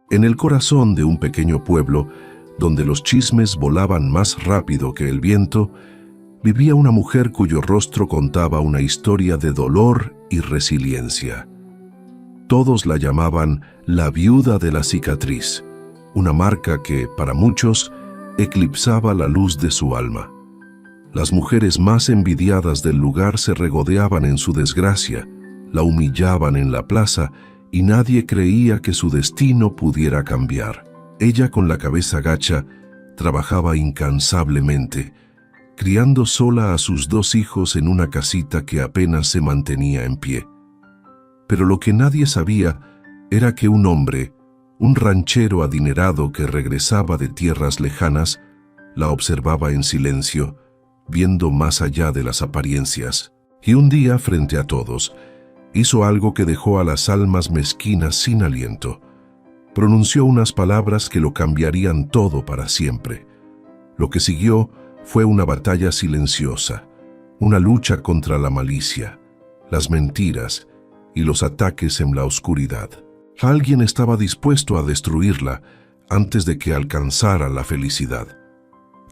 En el corazón de un pequeño pueblo, donde los chismes volaban más rápido que el viento, vivía una mujer cuyo rostro contaba una historia de dolor y resiliencia. Todos la llamaban la viuda de la cicatriz, una marca que, para muchos, eclipsaba la luz de su alma. Las mujeres más envidiadas del lugar se regodeaban en su desgracia, la humillaban en la plaza y nadie creía que su destino pudiera cambiar. Ella, con la cabeza gacha, trabajaba incansablemente, criando sola a sus 2 hijos en una casita que apenas se mantenía en pie. Pero lo que nadie sabía era que un hombre, un ranchero adinerado que regresaba de tierras lejanas, la observaba en silencio, viendo más allá de las apariencias. Y un día, frente a todos, hizo algo que dejó a las almas mezquinas sin aliento. Pronunció unas palabras que lo cambiarían todo para siempre. Lo que siguió fue una batalla silenciosa, una lucha contra la malicia, las mentiras y los ataques en la oscuridad. Alguien estaba dispuesto a destruirla antes de que alcanzara la felicidad.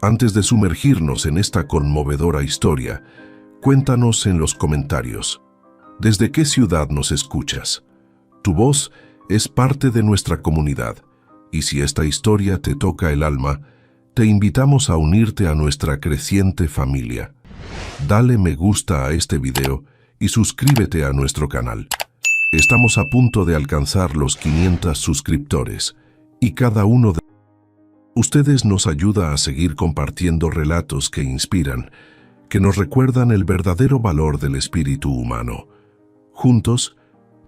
Antes de sumergirnos en esta conmovedora historia, cuéntanos en los comentarios. ¿Desde qué ciudad nos escuchas? Tu voz es parte de nuestra comunidad, y si esta historia te toca el alma, te invitamos a unirte a nuestra creciente familia. Dale me gusta a este video y suscríbete a nuestro canal. Estamos a punto de alcanzar los 500 suscriptores, y cada uno de ustedes nos ayuda a seguir compartiendo relatos que inspiran, que nos recuerdan el verdadero valor del espíritu humano. Juntos,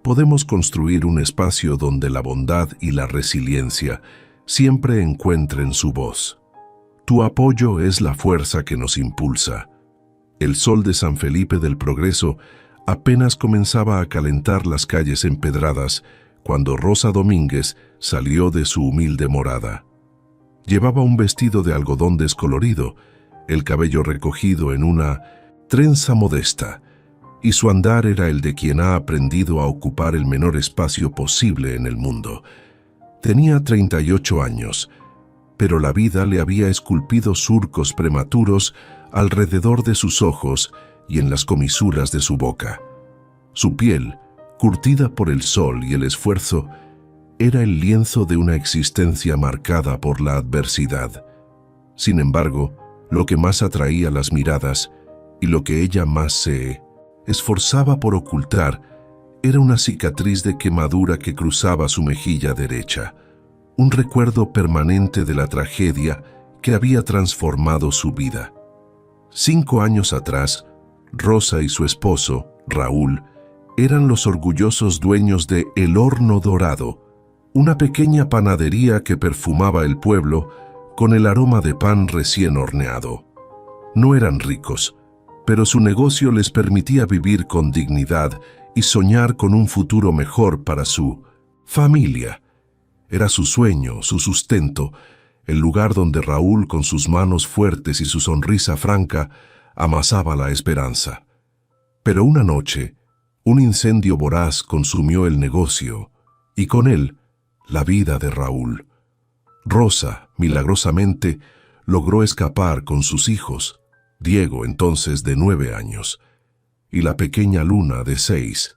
podemos construir un espacio donde la bondad y la resiliencia siempre encuentren su voz. Tu apoyo es la fuerza que nos impulsa. El sol de San Felipe del Progreso apenas comenzaba a calentar las calles empedradas cuando Rosa Domínguez salió de su humilde morada. Llevaba un vestido de algodón descolorido, el cabello recogido en una trenza modesta, y su andar era el de quien ha aprendido a ocupar el menor espacio posible en el mundo. Tenía 38 años, pero la vida le había esculpido surcos prematuros alrededor de sus ojos y en las comisuras de su boca. Su piel, curtida por el sol y el esfuerzo, era el lienzo de una existencia marcada por la adversidad. Sin embargo, lo que más atraía las miradas y lo que ella más se esforzaba por ocultar era una cicatriz de quemadura que cruzaba su mejilla derecha, un recuerdo permanente de la tragedia que había transformado su vida. 5 años atrás, Rosa y su esposo, Raúl, eran los orgullosos dueños de El Horno Dorado, una pequeña panadería que perfumaba el pueblo con el aroma de pan recién horneado. No eran ricos, pero su negocio les permitía vivir con dignidad y soñar con un futuro mejor para su familia. Era su sueño, su sustento, el lugar donde Raúl, con sus manos fuertes y su sonrisa franca, amasaba la esperanza. Pero una noche, un incendio voraz consumió el negocio, y con él, la vida de Raúl. Rosa, milagrosamente, logró escapar con sus hijos, Diego, entonces de 9 años, y la pequeña Luna, de 6.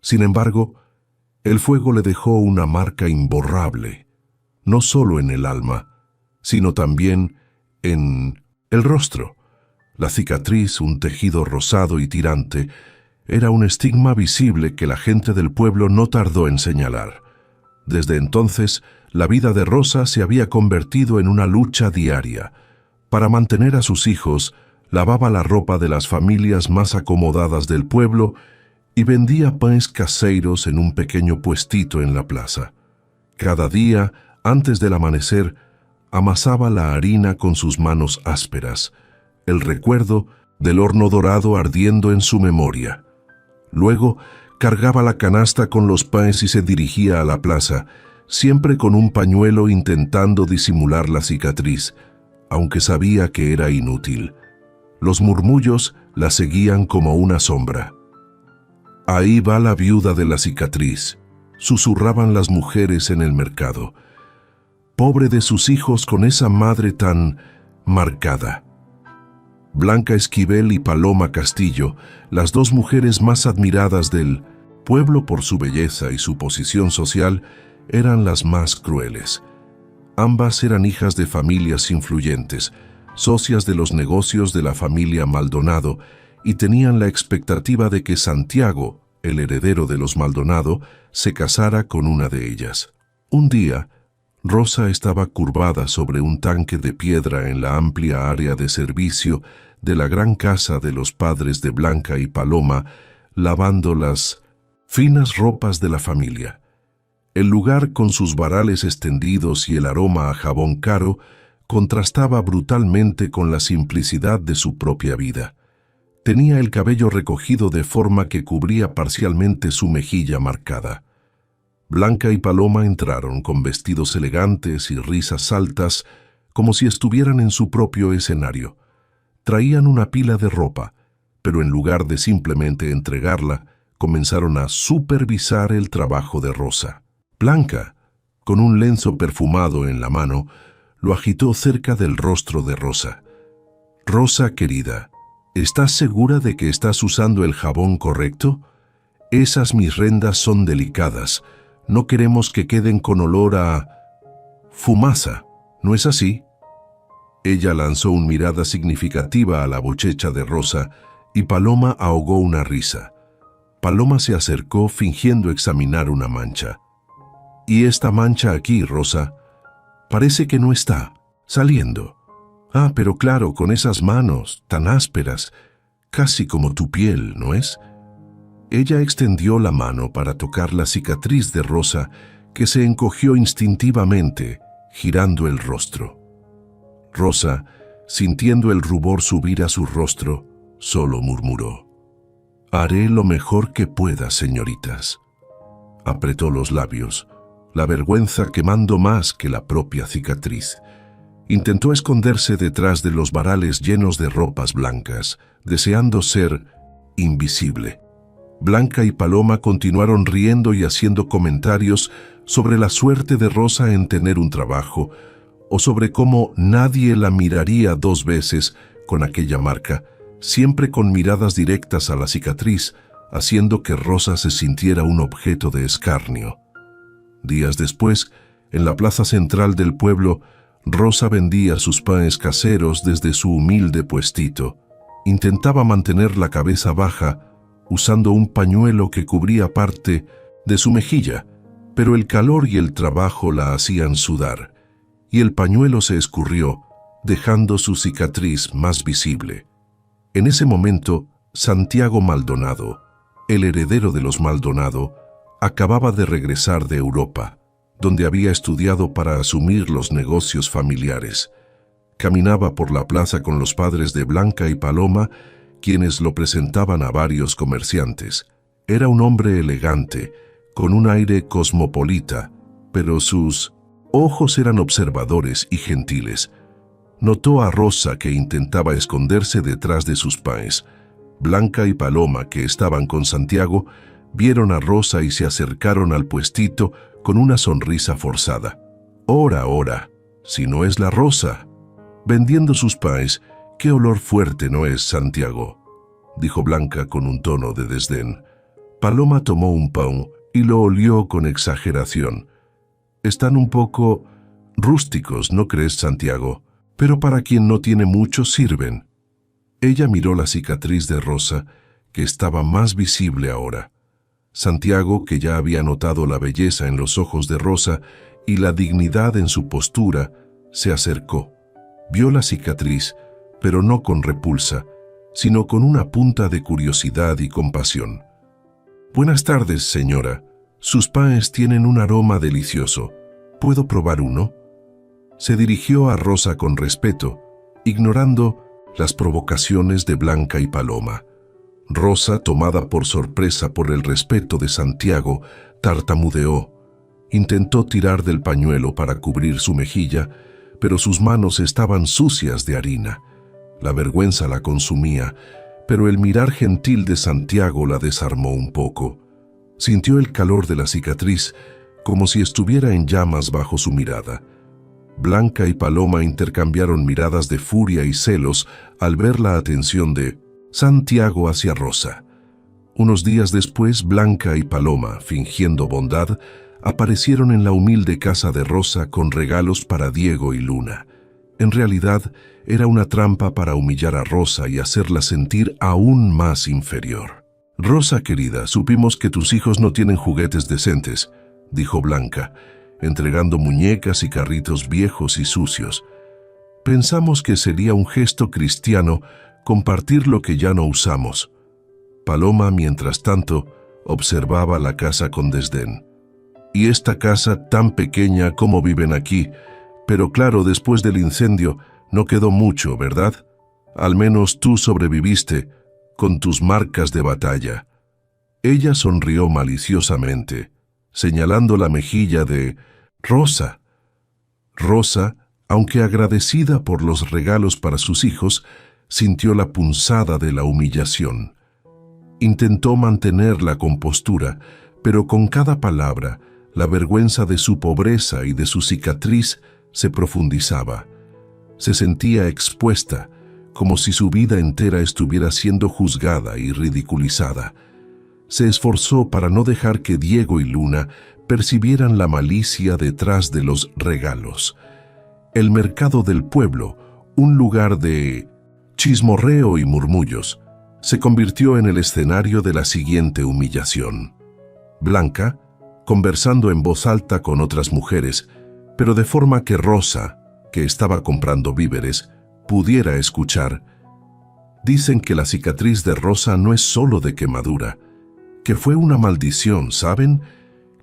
Sin embargo, el fuego le dejó una marca imborrable, no solo en el alma, sino también en el rostro. La cicatriz, un tejido rosado y tirante, era un estigma visible que la gente del pueblo no tardó en señalar. Desde entonces, la vida de Rosa se había convertido en una lucha diaria. Para mantener a sus hijos, lavaba la ropa de las familias más acomodadas del pueblo y vendía panes caseros en un pequeño puestito en la plaza. Cada día, antes del amanecer, amasaba la harina con sus manos ásperas, el recuerdo del horno dorado ardiendo en su memoria. Luego, cargaba la canasta con los panes y se dirigía a la plaza, siempre con un pañuelo intentando disimular la cicatriz, aunque sabía que era inútil. Los murmullos la seguían como una sombra. Ahí va la viuda de la cicatriz. susurraban las mujeres en el mercado. Pobre de sus hijos con esa madre tan marcada. Blanca Esquivel y Paloma Castillo, las dos mujeres más admiradas del pueblo por su belleza y su posición social, eran las más crueles. Ambas eran hijas de familias influyentes, socias de los negocios de la familia Maldonado, y tenían la expectativa de que Santiago, el heredero de los Maldonado, se casara con una de ellas. Un día, Rosa estaba curvada sobre un tanque de piedra en la amplia área de servicio de la gran casa de los padres de Blanca y Paloma, lavando las finas ropas de la familia. El lugar, con sus varales extendidos y el aroma a jabón caro, contrastaba brutalmente con la simplicidad de su propia vida. Tenía el cabello recogido de forma que cubría parcialmente su mejilla marcada. Blanca y Paloma entraron con vestidos elegantes y risas altas, como si estuvieran en su propio escenario. Traían una pila de ropa, pero en lugar de simplemente entregarla, comenzaron a supervisar el trabajo de Rosa. Blanca, con un lienzo perfumado en la mano, lo agitó cerca del rostro de Rosa. «Rosa, querida, ¿estás segura de que estás usando el jabón correcto? Esas mis rendas son delicadas. No queremos que queden con olor a fumaza, ¿no es así?» Ella lanzó una mirada significativa a la bochecha de Rosa y Paloma ahogó una risa. Paloma se acercó fingiendo examinar una mancha. «¿Y esta mancha aquí, Rosa? Parece que no está saliendo. Ah, pero claro, con esas manos tan ásperas, casi como tu piel, ¿no es?» Ella extendió la mano para tocar la cicatriz de Rosa, que se encogió instintivamente, girando el rostro. Rosa, sintiendo el rubor subir a su rostro, solo murmuró: «Haré lo mejor que pueda, señoritas». Apretó los labios, la vergüenza quemando más que la propia cicatriz. Intentó esconderse detrás de los varales llenos de ropas blancas, deseando ser invisible. Blanca y Paloma continuaron riendo y haciendo comentarios sobre la suerte de Rosa en tener un trabajo, o sobre cómo nadie la miraría dos veces con aquella marca, siempre con miradas directas a la cicatriz, haciendo que Rosa se sintiera un objeto de escarnio. Días después, en la plaza central del pueblo, Rosa vendía sus panes caseros desde su humilde puestito. Intentaba mantener la cabeza baja, usando un pañuelo que cubría parte de su mejilla, pero el calor y el trabajo la hacían sudar, y el pañuelo se escurrió, dejando su cicatriz más visible. En ese momento, Santiago Maldonado, el heredero de los Maldonado, acababa de regresar de Europa, donde había estudiado para asumir los negocios familiares. Caminaba por la plaza con los padres de Blanca y Paloma, quienes lo presentaban a varios comerciantes. Era un hombre elegante, con un aire cosmopolita, pero sus ojos eran observadores y gentiles. Notó a Rosa, que intentaba esconderse detrás de sus paes. Blanca y Paloma, que estaban con Santiago, vieron a Rosa y se acercaron al puestito con una sonrisa forzada. «Ora, ora, si no es la Rosa, vendiendo sus paes, qué olor fuerte, ¿no es, Santiago?», dijo Blanca con un tono de desdén. Paloma tomó un pan y lo olió con exageración. «Están un poco rústicos, ¿no crees, Santiago? Pero para quien no tiene mucho sirven». Ella miró la cicatriz de Rosa, que estaba más visible ahora. Santiago, que ya había notado la belleza en los ojos de Rosa y la dignidad en su postura, se acercó. Vio la cicatriz, pero no con repulsa, sino con una punta de curiosidad y compasión. «Buenas tardes, señora. Sus panes tienen un aroma delicioso. ¿Puedo probar uno?». Se dirigió a Rosa con respeto, ignorando las provocaciones de Blanca y Paloma. Rosa, tomada por sorpresa por el respeto de Santiago, tartamudeó. Intentó tirar del pañuelo para cubrir su mejilla, pero sus manos estaban sucias de harina. La vergüenza la consumía, pero el mirar gentil de Santiago la desarmó un poco. Sintió el calor de la cicatriz, como si estuviera en llamas bajo su mirada. Blanca y Paloma intercambiaron miradas de furia y celos al ver la atención de Santiago hacia Rosa. Unos días después, Blanca y Paloma, fingiendo bondad, aparecieron en la humilde casa de Rosa con regalos para Diego y Luna. En realidad, era una trampa para humillar a Rosa y hacerla sentir aún más inferior. «Rosa, querida, supimos que tus hijos no tienen juguetes decentes», dijo Blanca, entregando muñecas y carritos viejos y sucios. «Pensamos que sería un gesto cristiano compartir lo que ya no usamos». Paloma, mientras tanto, observaba la casa con desdén. «Y esta casa tan pequeña, ¿cómo viven aquí? Pero claro, después del incendio no quedó mucho, ¿verdad? Al menos tú sobreviviste, con tus marcas de batalla». Ella sonrió maliciosamente, señalando la mejilla de Rosa. Rosa, aunque agradecida por los regalos para sus hijos, sintió la punzada de la humillación. Intentó mantener la compostura, pero con cada palabra, la vergüenza de su pobreza y de su cicatriz se profundizaba. Se sentía expuesta, como si su vida entera estuviera siendo juzgada y ridiculizada. Se esforzó para no dejar que Diego y Luna percibieran la malicia detrás de los regalos. El mercado del pueblo, un lugar de chismorreo y murmullos, se convirtió en el escenario de la siguiente humillación. Blanca, conversando en voz alta con otras mujeres, pero de forma que Rosa, que estaba comprando víveres, pudiera escuchar. Dicen que la cicatriz de Rosa no es solo de quemadura, que fue una maldición, ¿saben?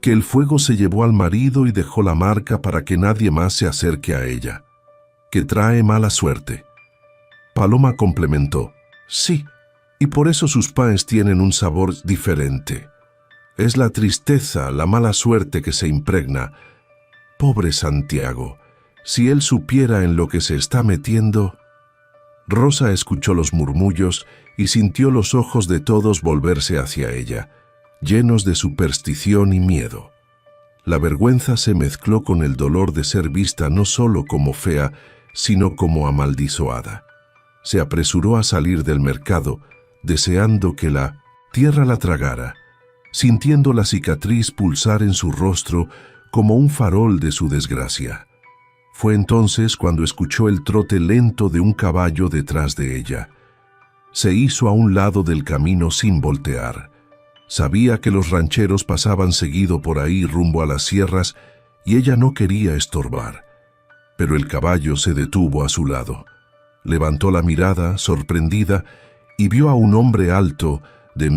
Que el fuego se llevó al marido y dejó la marca para que nadie más se acerque a ella. Que trae mala suerte. Paloma complementó. Sí, y por eso sus panes tienen un sabor diferente. Es la tristeza, la mala suerte que se impregna. Pobre Santiago, si él supiera en lo que se está metiendo. Rosa escuchó los murmullos y sintió los ojos de todos volverse hacia ella, llenos de superstición y miedo. La vergüenza se mezcló con el dolor de ser vista no solo como fea, sino como amaldizoada. Se apresuró a salir del mercado, deseando que la tierra la tragara, sintiendo la cicatriz pulsar en su rostro como un farol de su desgracia. Fue entonces cuando escuchó el trote lento de un caballo detrás de ella. Se hizo a un lado del camino sin voltear. Sabía que los rancheros pasaban seguido por ahí rumbo a las sierras y ella no quería estorbar. Pero el caballo se detuvo a su lado. Levantó la mirada, sorprendida, y vio a un hombre alto, de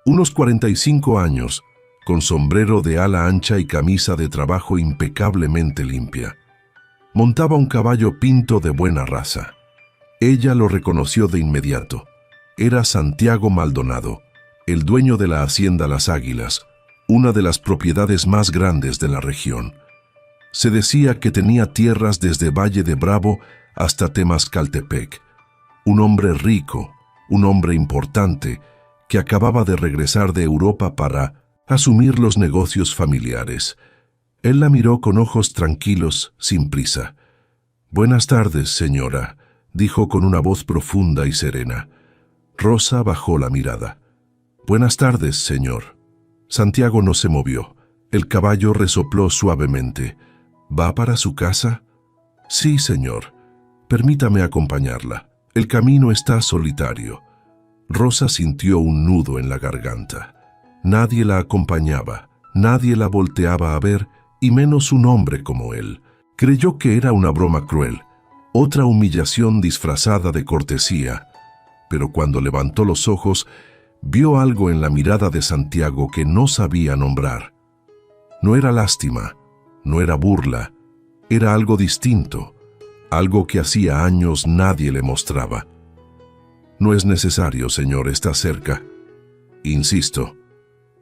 unos 45 años, con sombrero de ala ancha y camisa de trabajo impecablemente limpia. Montaba un caballo pinto de buena raza. Ella lo reconoció de inmediato. Era Santiago Maldonado, el dueño de la hacienda Las Águilas, una de las propiedades más grandes de la región. Se decía que tenía tierras desde Valle de Bravo hasta Temascaltepec. Un hombre rico, un hombre importante, que acababa de regresar de Europa para asumir los negocios familiares. Él la miró con ojos tranquilos, sin prisa. «Buenas tardes, señora», dijo con una voz profunda y serena. Rosa bajó la mirada. «Buenas tardes, señor». Santiago no se movió. El caballo resopló suavemente. «¿Va para su casa?» «Sí, señor. Permítame acompañarla. El camino está solitario». Rosa sintió un nudo en la garganta. Nadie la acompañaba, nadie la volteaba a ver, y menos un hombre como él. Creyó que era una broma cruel, otra humillación disfrazada de cortesía. Pero cuando levantó los ojos, vio algo en la mirada de Santiago que no sabía nombrar. No era lástima, no era burla, era algo distinto, algo que hacía años nadie le mostraba. «No es necesario, señor, está cerca». «Insisto».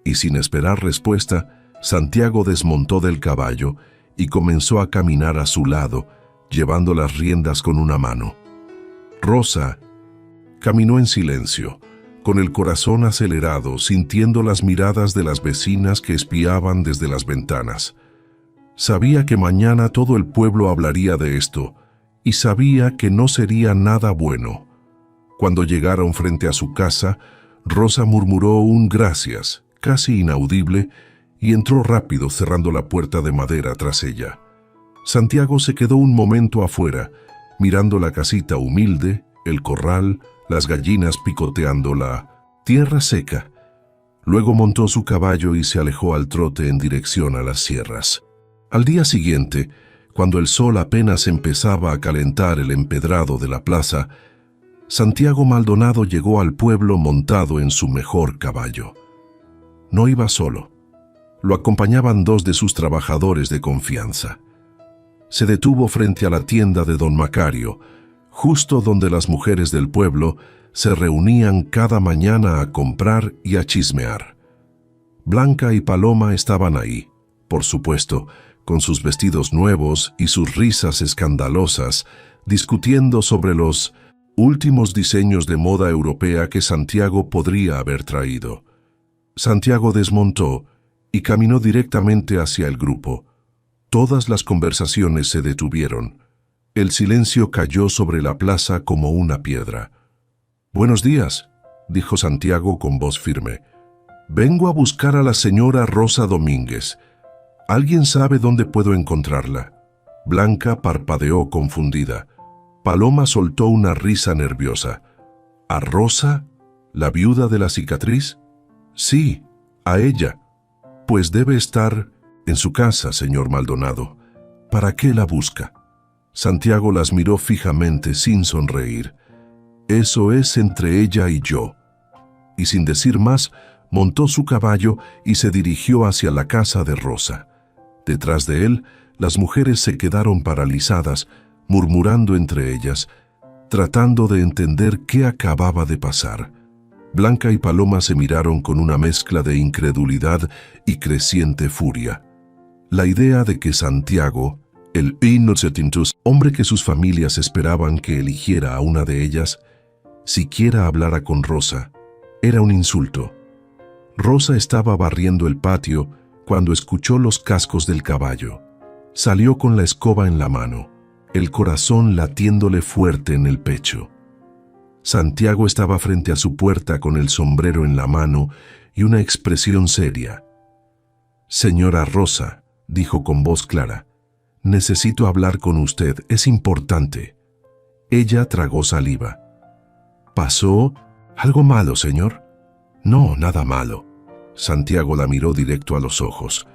Y sin esperar respuesta, Santiago desmontó del caballo y comenzó a caminar a su lado, llevando las riendas con una mano. Rosa caminó en silencio, con el corazón acelerado, sintiendo las miradas de las vecinas que espiaban desde las ventanas. Sabía que mañana todo el pueblo hablaría de esto, y sabía que no sería nada bueno. Cuando llegaron frente a su casa, Rosa murmuró un gracias, casi inaudible, y entró rápido cerrando la puerta de madera tras ella. Santiago se quedó un momento afuera, mirando la casita humilde, el corral, las gallinas picoteando la tierra seca. Luego montó su caballo y se alejó al trote en dirección a las sierras. Al día siguiente, cuando el sol apenas empezaba a calentar el empedrado de la plaza, Santiago Maldonado llegó al pueblo montado en su mejor caballo. No iba solo. Lo acompañaban dos de sus trabajadores de confianza. Se detuvo frente a la tienda de don Macario, justo donde las mujeres del pueblo se reunían cada mañana a comprar y a chismear. Blanca y Paloma estaban ahí, por supuesto, con sus vestidos nuevos y sus risas escandalosas, discutiendo sobre los últimos diseños de moda europea que Santiago podría haber traído. Santiago desmontó y caminó directamente hacia el grupo. Todas las conversaciones se detuvieron. El silencio cayó sobre la plaza como una piedra. «Buenos días», dijo Santiago con voz firme. «Vengo a buscar a la señora Rosa Domínguez. ¿Alguien sabe dónde puedo encontrarla?» Blanca parpadeó confundida. Paloma soltó una risa nerviosa. «¿A Rosa? ¿La viuda de la cicatriz?» «Sí, a ella. Pues debe estar en su casa, señor Maldonado. ¿Para qué la busca?» Santiago las miró fijamente sin sonreír. «Eso es entre ella y yo». Y sin decir más, montó su caballo y se dirigió hacia la casa de Rosa. Detrás de él, las mujeres se quedaron paralizadas, murmurando entre ellas, tratando de entender qué acababa de pasar. Blanca y Paloma se miraron con una mezcla de incredulidad y creciente furia. La idea de que Santiago, el Inocetintus, hombre que sus familias esperaban que eligiera a una de ellas, siquiera hablara con Rosa, era un insulto. Rosa estaba barriendo el patio cuando escuchó los cascos del caballo. Salió con la escoba en la mano, el corazón latiéndole fuerte en el pecho. Santiago estaba frente a su puerta con el sombrero en la mano y una expresión seria. «Señora Rosa», dijo con voz clara, «necesito hablar con usted, es importante». Ella tragó saliva. «¿Pasó algo malo, señor?» «No, nada malo». Santiago la miró directo a los ojos.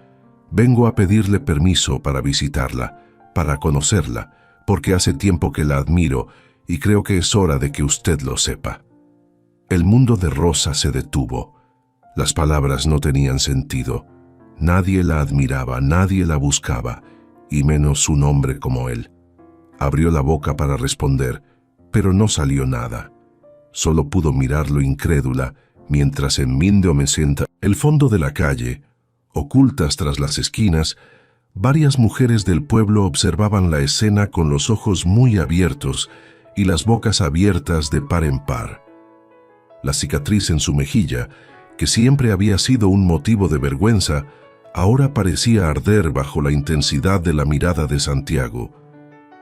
«Vengo a pedirle permiso para visitarla, para conocerla, porque hace tiempo que la admiro y creo que es hora de que usted lo sepa». El mundo de Rosa se detuvo. Las palabras no tenían sentido. Nadie la admiraba, nadie la buscaba, y menos un hombre como él. Abrió la boca para responder, pero no salió nada. Solo pudo mirarlo incrédula, mientras en Mindomesenta, el fondo de la calle, ocultas tras las esquinas, varias mujeres del pueblo observaban la escena con los ojos muy abiertos y las bocas abiertas de par en par. La cicatriz en su mejilla, que siempre había sido un motivo de vergüenza, ahora parecía arder bajo la intensidad de la mirada de Santiago.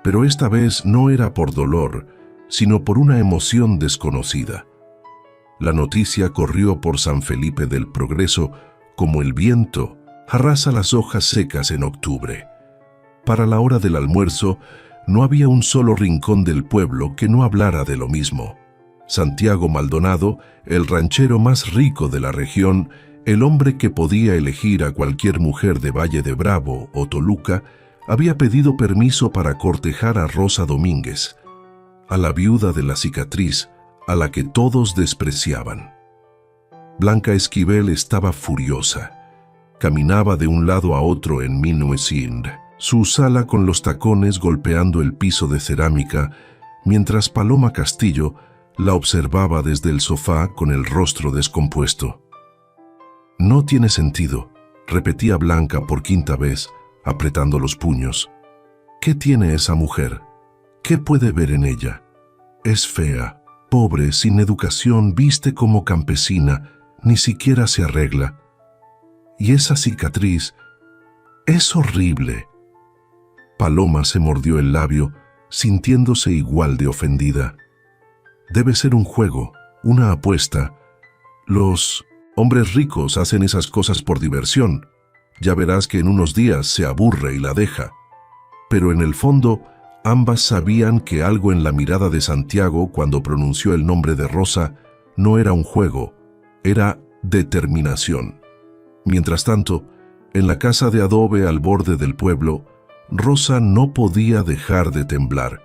Pero esta vez no era por dolor, sino por una emoción desconocida. La noticia corrió por San Felipe del Progreso como el viento arrasa las hojas secas en octubre. Para la hora del almuerzo, no había un solo rincón del pueblo que no hablara de lo mismo. Santiago Maldonado, el ranchero más rico de la región, el hombre que podía elegir a cualquier mujer de Valle de Bravo o Toluca, había pedido permiso para cortejar a Rosa Domínguez, a la viuda de la cicatriz, a la que todos despreciaban. Blanca Esquivel estaba furiosa. Caminaba de un lado a otro en Minuesind, su sala con los tacones golpeando el piso de cerámica, mientras Paloma Castillo la observaba desde el sofá con el rostro descompuesto. «No tiene sentido», repetía Blanca por quinta vez, apretando los puños. «¿Qué tiene esa mujer? ¿Qué puede ver en ella? Es fea, Pobre, sin educación, viste como campesina, ni siquiera se arregla. Y esa cicatriz es horrible. Paloma se mordió el labio, sintiéndose igual de ofendida. Debe ser un juego, una apuesta. Los hombres ricos hacen esas cosas por diversión. Ya verás que en unos días se aburre y la deja. Pero en el fondo, ambas sabían que algo en la mirada de Santiago cuando pronunció el nombre de Rosa no era un juego, era determinación. Mientras tanto, en la casa de adobe al borde del pueblo, Rosa no podía dejar de temblar.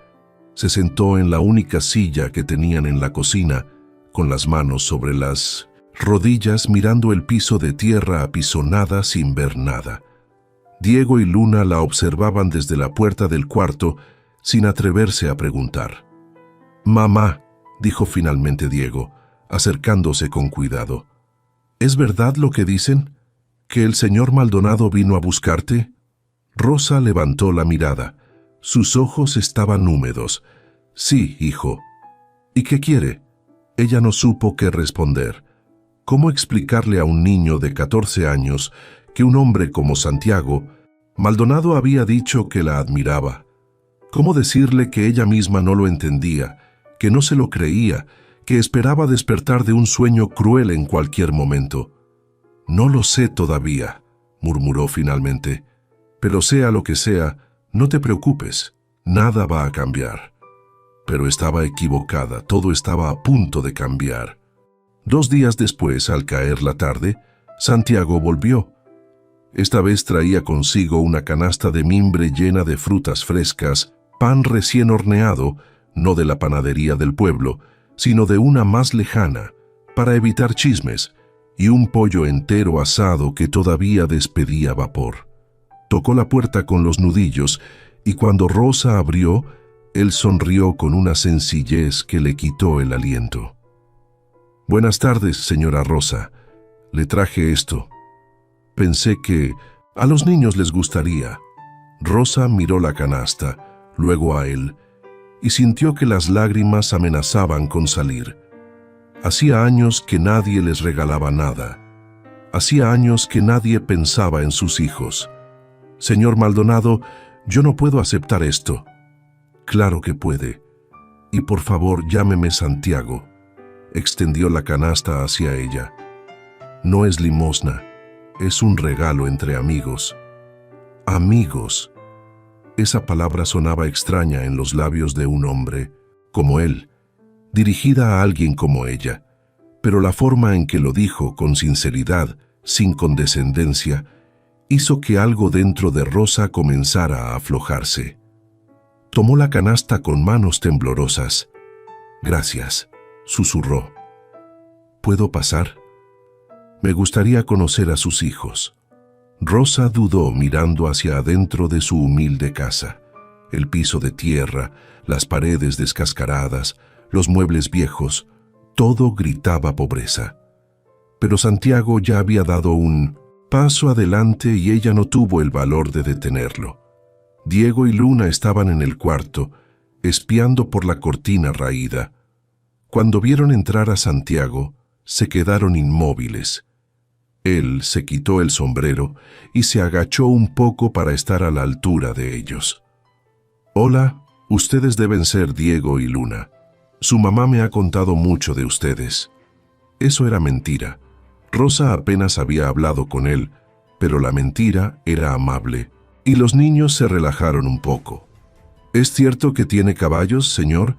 Se sentó en la única silla que tenían en la cocina, con las manos sobre las rodillas mirando el piso de tierra apisonada sin ver nada. Diego y Luna la observaban desde la puerta del cuarto sin atreverse a preguntar. «Mamá», dijo finalmente Diego, acercándose con cuidado. «¿Es verdad lo que dicen? ¿Que el señor Maldonado vino a buscarte?» Rosa levantó la mirada. Sus ojos estaban húmedos. «Sí, hijo». «¿Y qué quiere?» Ella no supo qué responder. ¿Cómo explicarle a un niño de 14 años que un hombre como Santiago, Maldonado había dicho que la admiraba? ¿Cómo decirle que ella misma no lo entendía, que no se lo creía, que esperaba despertar de un sueño cruel en cualquier momento? «No lo sé todavía», murmuró finalmente. «Pero sea lo que sea, no te preocupes, nada va a cambiar». Pero estaba equivocada, todo estaba a punto de cambiar. 2 días después, al caer la tarde, Santiago volvió. Esta vez traía consigo una canasta de mimbre llena de frutas frescas, pan recién horneado, no de la panadería del pueblo, sino de una más lejana, para evitar chismes, y un pollo entero asado que todavía despedía vapor. Tocó la puerta con los nudillos, y cuando Rosa abrió, él sonrió con una sencillez que le quitó el aliento. «Buenas tardes, señora Rosa. Le traje esto. Pensé que a los niños les gustaría». Rosa miró la canasta, luego a él, y sintió que las lágrimas amenazaban con salir. Hacía años que nadie les regalaba nada. Hacía años que nadie pensaba en sus hijos. «Señor Maldonado, yo no puedo aceptar esto». «Claro que puede. Y por favor, llámeme Santiago». Extendió la canasta hacia ella. «No es limosna, es un regalo entre amigos». «Amigos». Esa palabra sonaba extraña en los labios de un hombre, como él, dirigida a alguien como ella, pero la forma en que lo dijo, con sinceridad, sin condescendencia, hizo que algo dentro de Rosa comenzara a aflojarse. Tomó la canasta con manos temblorosas. «Gracias», susurró. «¿Puedo pasar? Me gustaría conocer a sus hijos». Rosa dudó mirando hacia adentro de su humilde casa. El piso de tierra, las paredes descascaradas, los muebles viejos, todo gritaba pobreza. Pero Santiago ya había dado un paso adelante y ella no tuvo el valor de detenerlo. Diego y Luna estaban en el cuarto, espiando por la cortina raída. Cuando vieron entrar a Santiago, se quedaron inmóviles. Él se quitó el sombrero y se agachó un poco para estar a la altura de ellos. «Hola, ustedes deben ser Diego y Luna. Su mamá me ha contado mucho de ustedes». Eso era mentira. Rosa apenas había hablado con él, pero la mentira era amable, y los niños se relajaron un poco. «¿Es cierto que tiene caballos, señor?»,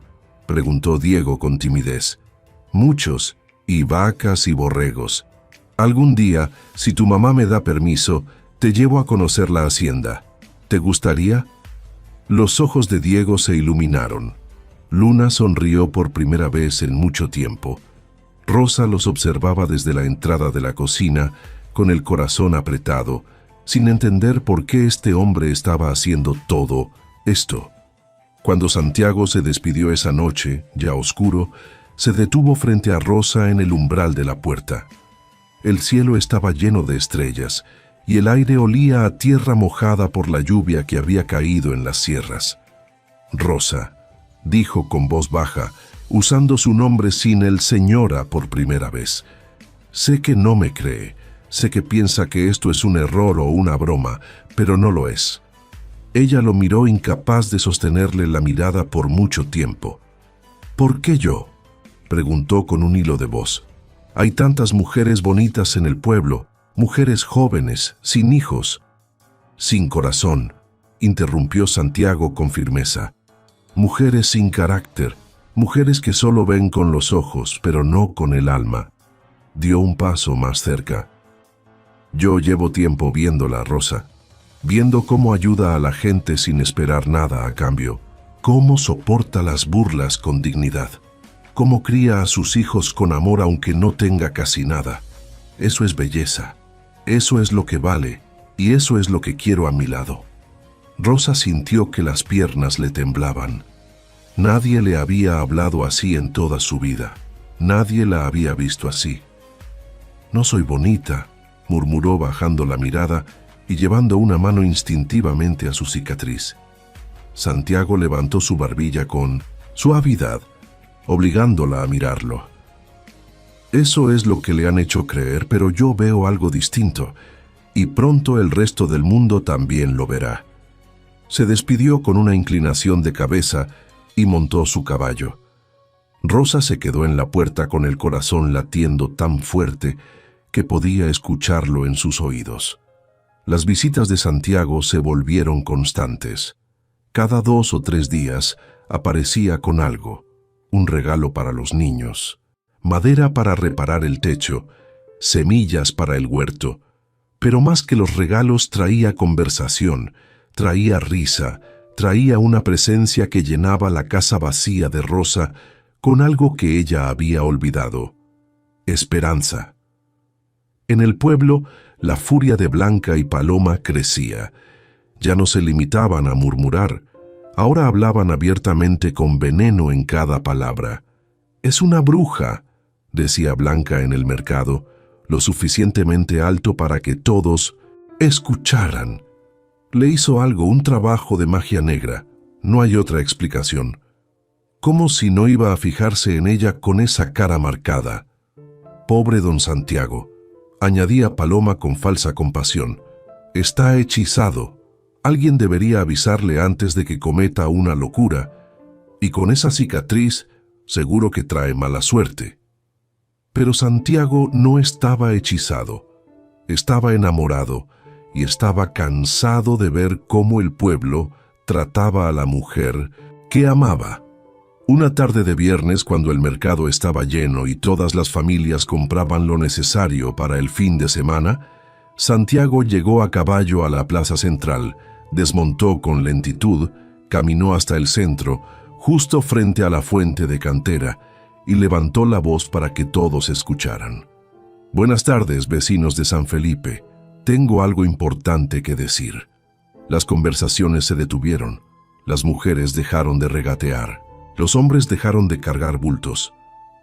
preguntó Diego con timidez. «Muchos, y vacas y borregos. Algún día, si tu mamá me da permiso, te llevo a conocer la hacienda. ¿Te gustaría?». Los ojos de Diego se iluminaron. Luna sonrió por primera vez en mucho tiempo. Rosa los observaba desde la entrada de la cocina, con el corazón apretado, sin entender por qué este hombre estaba haciendo todo esto. Cuando Santiago se despidió esa noche, ya oscuro, se detuvo frente a Rosa en el umbral de la puerta. El cielo estaba lleno de estrellas, y el aire olía a tierra mojada por la lluvia que había caído en las sierras. «Rosa», dijo con voz baja, usando su nombre sin el señora por primera vez. Sé que no me cree, sé que piensa que esto es un error o una broma, pero no lo es. Ella lo miró incapaz de sostenerle la mirada por mucho tiempo. ¿Por qué yo?, preguntó con un hilo de voz. Hay tantas mujeres bonitas en el pueblo, mujeres jóvenes, sin hijos. Sin corazón, interrumpió Santiago con firmeza. Mujeres sin carácter, mujeres que solo ven con los ojos, pero no con el alma. Dio un paso más cerca. Yo llevo tiempo viéndola, Rosa, viendo cómo ayuda a la gente sin esperar nada a cambio, cómo soporta las burlas con dignidad, cómo cría a sus hijos con amor aunque no tenga casi nada. Eso es belleza, eso es lo que vale, y eso es lo que quiero a mi lado. Rosa sintió que las piernas le temblaban. Nadie le había hablado así en toda su vida. Nadie la había visto así. No soy bonita, murmuró bajando la mirada y llevando una mano instintivamente a su cicatriz. Santiago levantó su barbilla con suavidad, obligándola a mirarlo. Eso es lo que le han hecho creer, pero yo veo algo distinto, y pronto el resto del mundo también lo verá. Se despidió con una inclinación de cabeza y montó su caballo. Rosa se quedó en la puerta con el corazón latiendo tan fuerte que podía escucharlo en sus oídos. Las visitas de Santiago se volvieron constantes. Cada 2 o 3 días aparecía con algo, un regalo para los niños, madera para reparar el techo, semillas para el huerto, pero más que los regalos traía conversación, traía risa, traía una presencia que llenaba la casa vacía de Rosa con algo que ella había olvidado: esperanza. En el pueblo, la furia de Blanca y Paloma crecía. Ya no se limitaban a murmurar, ahora hablaban abiertamente con veneno en cada palabra. «Es una bruja», decía Blanca en el mercado, lo suficientemente alto para que todos escucharan. Le hizo algo, un trabajo de magia negra. No hay otra explicación. ¿Cómo si no iba a fijarse en ella con esa cara marcada? Pobre don Santiago, añadía Paloma con falsa compasión. Está hechizado. Alguien debería avisarle antes de que cometa una locura. Y con esa cicatriz, seguro que trae mala suerte. Pero Santiago no estaba hechizado. Estaba enamorado y estaba cansado de ver cómo el pueblo trataba a la mujer que amaba. Una tarde de viernes, cuando el mercado estaba lleno y todas las familias compraban lo necesario para el fin de semana, Santiago llegó a caballo a la plaza central, desmontó con lentitud, caminó hasta el centro, justo frente a la fuente de cantera, y levantó la voz para que todos escucharan. «Buenas tardes, vecinos de San Felipe. Tengo algo importante que decir». Las conversaciones se detuvieron. Las mujeres dejaron de regatear. Los hombres dejaron de cargar bultos.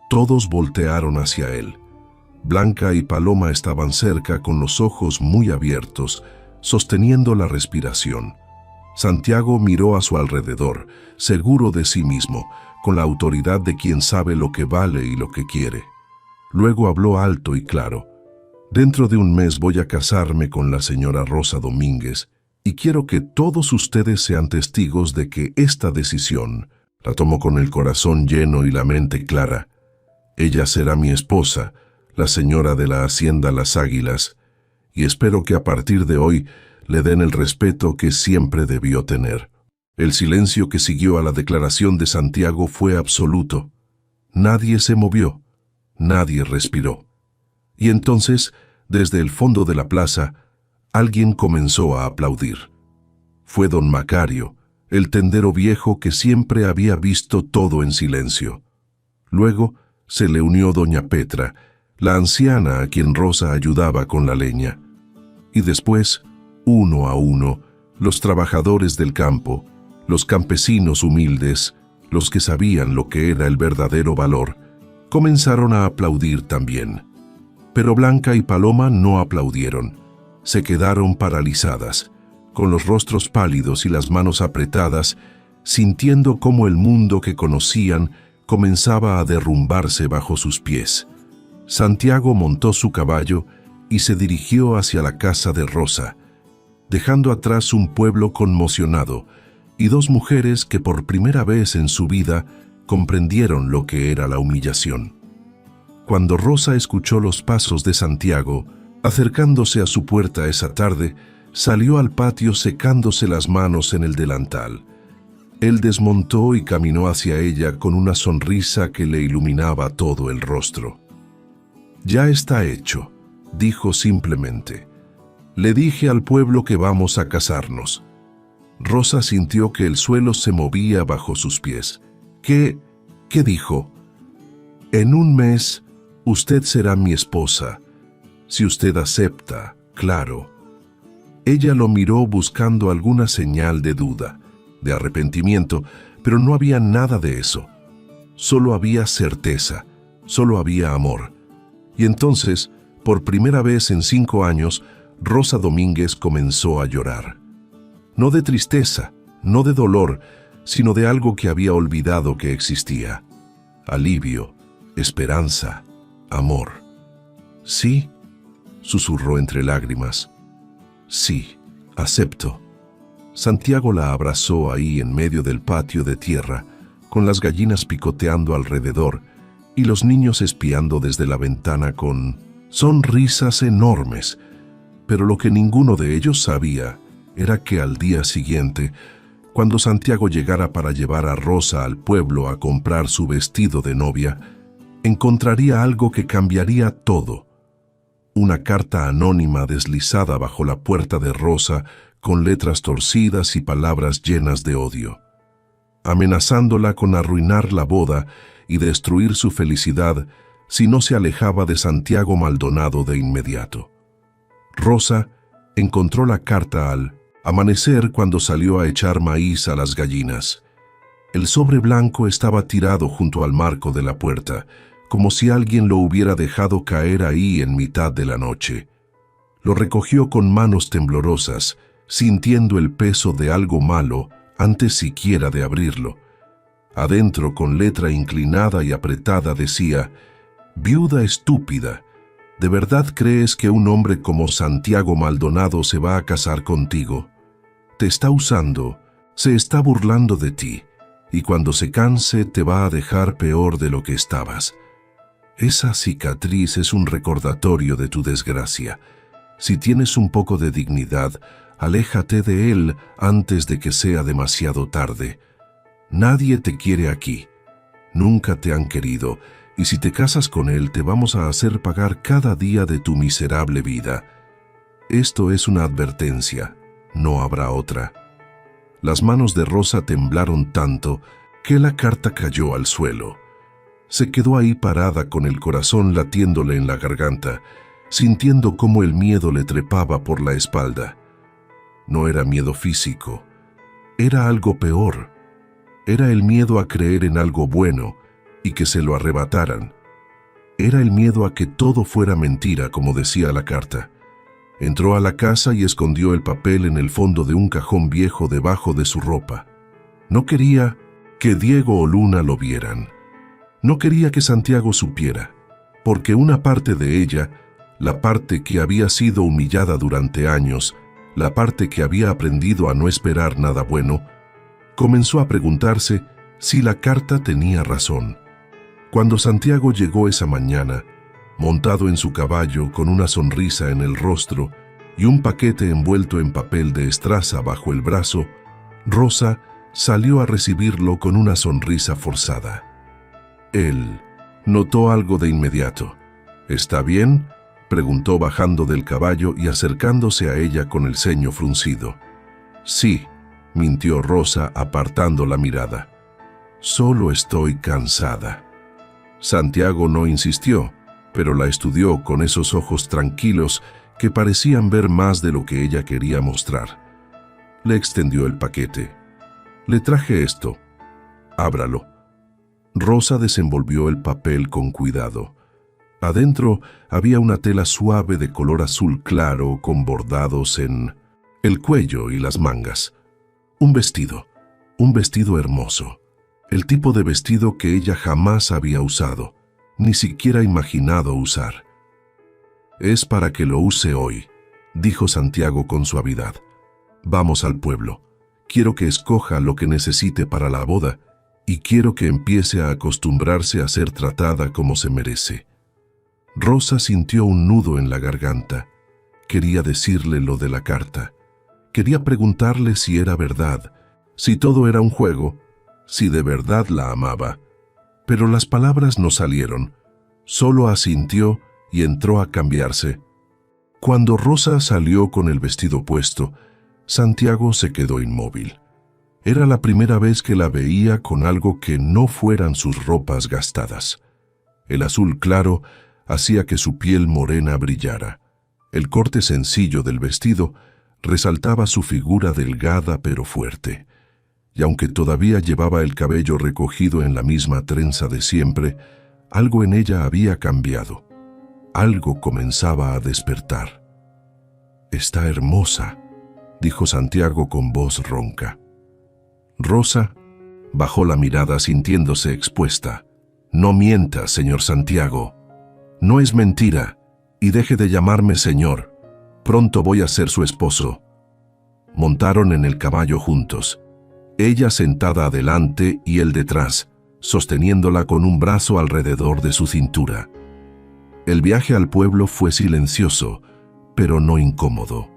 Todos voltearon hacia él. Blanca y Paloma estaban cerca con los ojos muy abiertos, sosteniendo la respiración. Santiago miró a su alrededor, seguro de sí mismo, con la autoridad de quien sabe lo que vale y lo que quiere. Luego habló alto y claro. «Dentro de un mes voy a casarme con la señora Rosa Domínguez y quiero que todos ustedes sean testigos de que esta decisión la tomo con el corazón lleno y la mente clara. Ella será mi esposa, la señora de la hacienda Las Águilas, y espero que a partir de hoy le den el respeto que siempre debió tener». El silencio que siguió a la declaración de Santiago fue absoluto. Nadie se movió, nadie respiró. Y entonces, desde el fondo de la plaza, alguien comenzó a aplaudir. Fue don Macario, el tendero viejo que siempre había visto todo en silencio. Luego se le unió doña Petra, la anciana a quien Rosa ayudaba con la leña. Y después, uno a uno, los trabajadores del campo, los campesinos humildes, los que sabían lo que era el verdadero valor, comenzaron a aplaudir también. Pero Blanca y Paloma no aplaudieron. Se quedaron paralizadas, con los rostros pálidos y las manos apretadas, sintiendo cómo el mundo que conocían comenzaba a derrumbarse bajo sus pies. Santiago montó su caballo y se dirigió hacia la casa de Rosa, dejando atrás un pueblo conmocionado y dos mujeres que por primera vez en su vida comprendieron lo que era la humillación. Cuando Rosa escuchó los pasos de Santiago, acercándose a su puerta esa tarde, salió al patio secándose las manos en el delantal. Él desmontó y caminó hacia ella con una sonrisa que le iluminaba todo el rostro. «Ya está hecho», dijo simplemente. «Le dije al pueblo que vamos a casarnos». Rosa sintió que el suelo se movía bajo sus pies. ¿Qué dijo? «En un mes, usted será mi esposa. Si usted acepta, claro». Ella lo miró buscando alguna señal de duda, de arrepentimiento, pero no había nada de eso. Solo había certeza, solo había amor. Y entonces, por primera vez en 5 años, Rosa Domínguez comenzó a llorar. No de tristeza, no de dolor, sino de algo que había olvidado que existía. Alivio, esperanza, amor. «Sí», susurró entre lágrimas. «Sí, acepto». Santiago la abrazó ahí en medio del patio de tierra, con las gallinas picoteando alrededor y los niños espiando desde la ventana con sonrisas enormes. Pero lo que ninguno de ellos sabía era que al día siguiente, cuando Santiago llegara para llevar a Rosa al pueblo a comprar su vestido de novia, encontraría algo que cambiaría todo. Una carta anónima deslizada bajo la puerta de Rosa con letras torcidas y palabras llenas de odio, amenazándola con arruinar la boda y destruir su felicidad si no se alejaba de Santiago Maldonado de inmediato. Rosa encontró la carta al amanecer cuando salió a echar maíz a las gallinas. El sobre blanco estaba tirado junto al marco de la puerta, como si alguien lo hubiera dejado caer ahí en mitad de la noche. Lo recogió con manos temblorosas, sintiendo el peso de algo malo antes siquiera de abrirlo. Adentro, con letra inclinada y apretada, decía: «Viuda estúpida, ¿de verdad crees que un hombre como Santiago Maldonado se va a casar contigo? Te está usando, se está burlando de ti, y cuando se canse te va a dejar peor de lo que estabas. Esa cicatriz es un recordatorio de tu desgracia. Si tienes un poco de dignidad, aléjate de él antes de que sea demasiado tarde. Nadie te quiere aquí. Nunca te han querido, y si te casas con él te vamos a hacer pagar cada día de tu miserable vida. Esto es una advertencia, no habrá otra». Las manos de Rosa temblaron tanto que la carta cayó al suelo. Se quedó ahí parada con el corazón latiéndole en la garganta, sintiendo cómo el miedo le trepaba por la espalda. No era miedo físico, era algo peor. Era el miedo a creer en algo bueno y que se lo arrebataran. Era el miedo a que todo fuera mentira, como decía la carta. Entró a la casa y escondió el papel en el fondo de un cajón viejo debajo de su ropa. No quería que Diego o Luna lo vieran. No quería que Santiago supiera, porque una parte de ella, la parte que había sido humillada durante años, la parte que había aprendido a no esperar nada bueno, comenzó a preguntarse si la carta tenía razón. Cuando Santiago llegó esa mañana, montado en su caballo con una sonrisa en el rostro y un paquete envuelto en papel de estraza bajo el brazo, Rosa salió a recibirlo con una sonrisa forzada. Él notó algo de inmediato. «¿Está bien?», preguntó bajando del caballo y acercándose a ella con el ceño fruncido. «Sí», mintió Rosa apartando la mirada. «Solo estoy cansada». Santiago no insistió, pero la estudió con esos ojos tranquilos que parecían ver más de lo que ella quería mostrar. Le extendió el paquete. «Le traje esto. Ábralo». Rosa desenvolvió el papel con cuidado. Adentro había una tela suave de color azul claro con bordados en el cuello y las mangas. Un vestido hermoso. el tipo de vestido que ella jamás había usado, ni siquiera imaginado usar. «Es para que lo use hoy», dijo Santiago con suavidad. «Vamos al pueblo. Quiero que escoja lo que necesite para la boda y quiero que empiece a acostumbrarse a ser tratada como se merece». Rosa sintió un nudo en la garganta. Quería decirle lo de la carta. Quería preguntarle si era verdad, si todo era un juego, si de verdad la amaba. Pero las palabras no salieron. Solo asintió y entró a cambiarse. Cuando Rosa salió con el vestido puesto, Santiago se quedó inmóvil. Era la primera vez que la veía con algo que no fueran sus ropas gastadas. El azul claro hacía que su piel morena brillara. El corte sencillo del vestido resaltaba su figura delgada pero fuerte. Y aunque todavía llevaba el cabello recogido en la misma trenza de siempre, algo en ella había cambiado. Algo comenzaba a despertar. «Está hermosa», dijo Santiago con voz ronca. Rosa bajó la mirada sintiéndose expuesta. «No mienta, señor Santiago. No es mentira, y deje de llamarme señor. Pronto voy a ser su esposo». Montaron en el caballo juntos, ella sentada adelante y él detrás, sosteniéndola con un brazo alrededor de su cintura. El viaje al pueblo fue silencioso, pero no incómodo.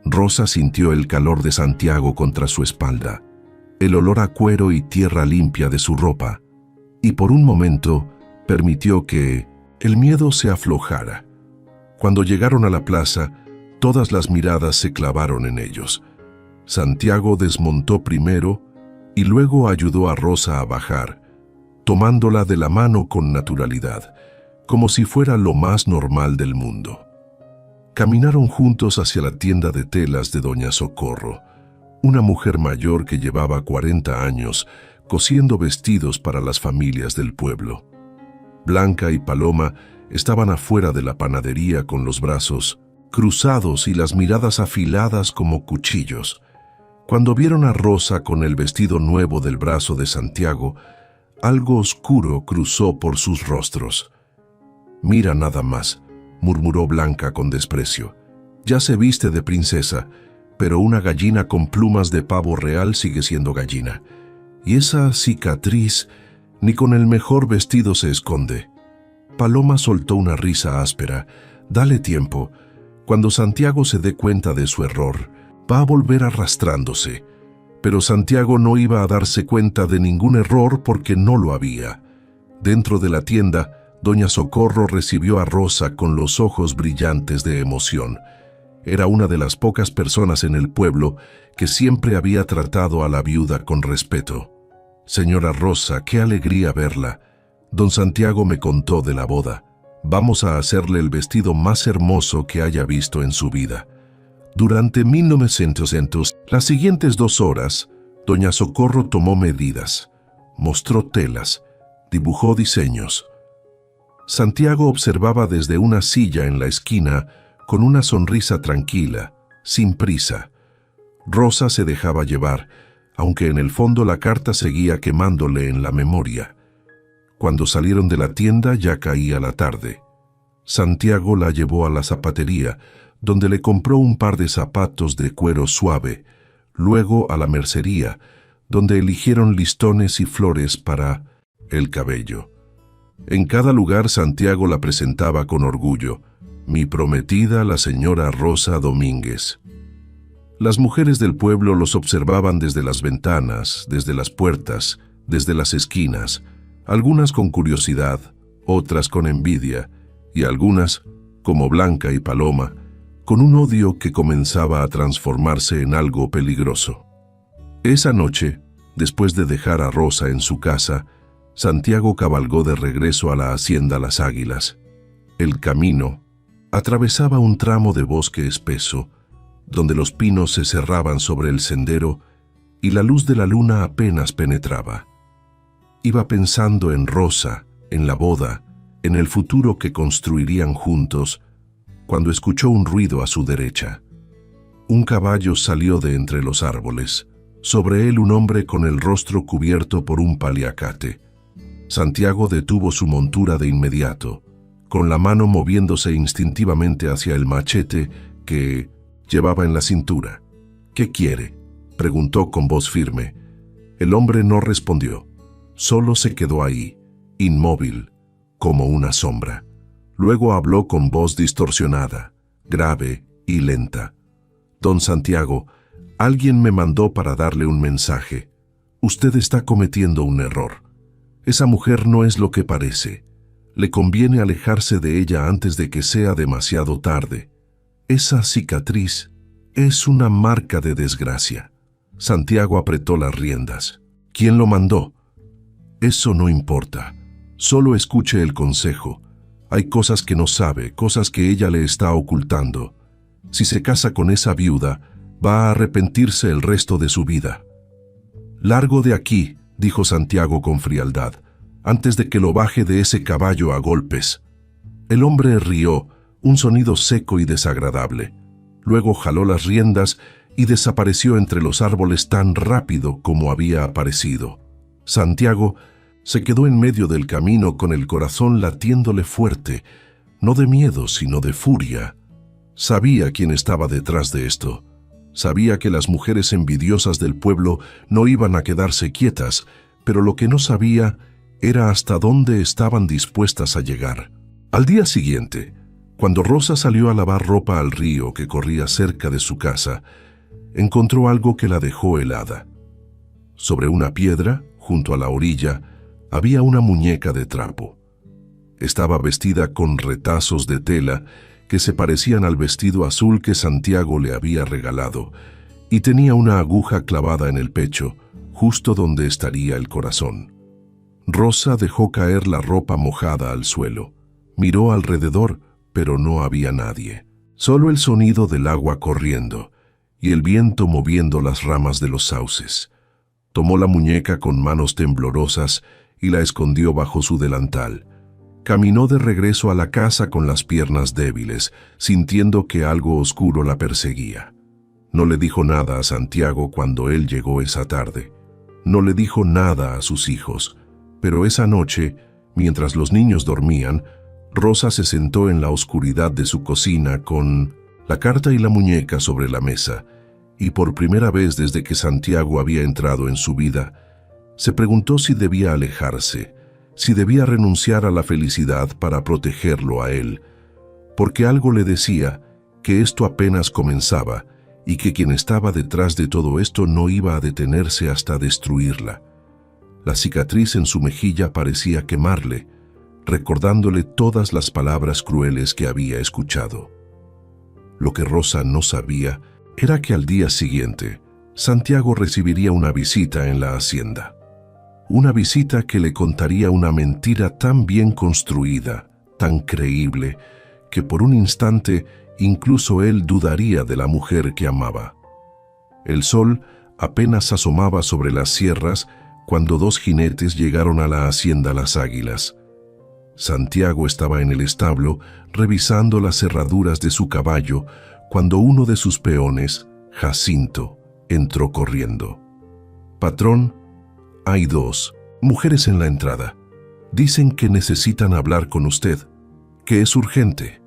Rosa sintió el calor de Santiago contra su espalda, el olor a cuero y tierra limpia de su ropa, y por un momento permitió que el miedo se aflojara. Cuando llegaron a la plaza, todas las miradas se clavaron en ellos. Santiago desmontó primero y luego ayudó a Rosa a bajar, tomándola de la mano con naturalidad, como si fuera lo más normal del mundo. Caminaron juntos hacia la tienda de telas de doña Socorro, una mujer mayor que llevaba 40 años cosiendo vestidos para las familias del pueblo. Blanca y Paloma estaban afuera de la panadería con los brazos cruzados y las miradas afiladas como cuchillos. Cuando vieron a Rosa con el vestido nuevo del brazo de Santiago, algo oscuro cruzó por sus rostros. «Mira nada más», murmuró Blanca con desprecio. «Ya se viste de princesa, pero una gallina con plumas de pavo real sigue siendo gallina. Y esa cicatriz ni con el mejor vestido se esconde». Paloma soltó una risa áspera. «Dale tiempo. Cuando Santiago se dé cuenta de su error, va a volver arrastrándose». Pero Santiago no iba a darse cuenta de ningún error porque no lo había. Dentro de la tienda, doña Socorro recibió a Rosa con los ojos brillantes de emoción. Era una de las pocas personas en el pueblo que siempre había tratado a la viuda con respeto. «Señora Rosa, qué alegría verla. Don Santiago me contó de la boda. Vamos a hacerle el vestido más hermoso que haya visto en su vida». Durante 1900, las siguientes 2 horas, doña Socorro tomó medidas, mostró telas, dibujó diseños. Santiago observaba desde una silla en la esquina con una sonrisa tranquila, sin prisa. Rosa se dejaba llevar, aunque en el fondo la carta seguía quemándole en la memoria. Cuando salieron de la tienda ya caía la tarde. Santiago la llevó a la zapatería, donde le compró un par de zapatos de cuero suave, luego a la mercería, donde eligieron listones y flores para el cabello. En cada lugar Santiago la presentaba con orgullo: «Mi prometida, la señora Rosa Domínguez». Las mujeres del pueblo los observaban desde las ventanas, desde las puertas, desde las esquinas, algunas con curiosidad, otras con envidia, y algunas, como Blanca y Paloma, con un odio que comenzaba a transformarse en algo peligroso. Esa noche, después de dejar a Rosa en su casa, Santiago cabalgó de regreso a la hacienda Las Águilas. El camino atravesaba un tramo de bosque espeso, donde los pinos se cerraban sobre el sendero y la luz de la luna apenas penetraba. Iba pensando en Rosa, en la boda, en el futuro que construirían juntos, cuando escuchó un ruido a su derecha. Un caballo salió de entre los árboles, Sobre él un hombre con el rostro cubierto por un paliacate. Santiago detuvo su montura de inmediato, con la mano moviéndose instintivamente hacia el machete que llevaba en la cintura. «¿Qué quiere?», preguntó con voz firme. El hombre no respondió, solo se quedó ahí, inmóvil, como una sombra. Luego habló con voz distorsionada, grave y lenta. «Don Santiago, alguien me mandó para darle un mensaje. Usted está cometiendo un error. Esa mujer no es lo que parece. Le conviene alejarse de ella antes de que sea demasiado tarde. Esa cicatriz es una marca de desgracia». Santiago apretó las riendas. «¿Quién lo mandó?». «Eso no importa. Solo escuche el consejo. Hay cosas que no sabe, cosas que ella le está ocultando. Si se casa con esa viuda, va a arrepentirse el resto de su vida». «Largo de aquí», dijo Santiago con frialdad, «antes de que lo baje de ese caballo a golpes». El hombre rió, un sonido seco y desagradable. Luego jaló las riendas y desapareció entre los árboles tan rápido como había aparecido. Santiago se quedó en medio del camino con el corazón latiéndole fuerte, no de miedo sino de furia. Sabía quién estaba detrás de esto. Sabía que las mujeres envidiosas del pueblo no iban a quedarse quietas, pero lo que no sabía era hasta dónde estaban dispuestas a llegar. Al día siguiente, cuando Rosa salió a lavar ropa al río que corría cerca de su casa, encontró algo que la dejó helada. Sobre una piedra, junto a la orilla, había una muñeca de trapo. Estaba vestida con retazos de tela que se parecían al vestido azul que Santiago le había regalado, y tenía una aguja clavada en el pecho, justo donde estaría el corazón. Rosa dejó caer la ropa mojada al suelo. Miró alrededor, pero no había nadie. Solo el sonido del agua corriendo y el viento moviendo las ramas de los sauces. Tomó la muñeca con manos temblorosas y la escondió bajo su delantal. Caminó de regreso a la casa con las piernas débiles, sintiendo que algo oscuro la perseguía. No le dijo nada a Santiago cuando él llegó esa tarde. No le dijo nada a sus hijos, pero esa noche, mientras los niños dormían, Rosa se sentó en la oscuridad de su cocina con la carta y la muñeca sobre la mesa, y por primera vez desde que Santiago había entrado en su vida, se preguntó si debía alejarse, si debía renunciar a la felicidad para protegerlo a él, porque algo le decía que esto apenas comenzaba y que quien estaba detrás de todo esto no iba a detenerse hasta destruirla. La cicatriz en su mejilla parecía quemarle, recordándole todas las palabras crueles que había escuchado. Lo que Rosa no sabía era que al día siguiente, Santiago recibiría una visita en la hacienda. Una visita que le contaría una mentira tan bien construida, tan creíble, que por un instante incluso él dudaría de la mujer que amaba. El sol apenas asomaba sobre las sierras cuando dos jinetes llegaron a la hacienda Las Águilas. Santiago estaba en el establo revisando las cerraduras de su caballo cuando uno de sus peones, Jacinto, entró corriendo. «Patrón, hay dos mujeres en la entrada. Dicen que necesitan hablar con usted, que es urgente».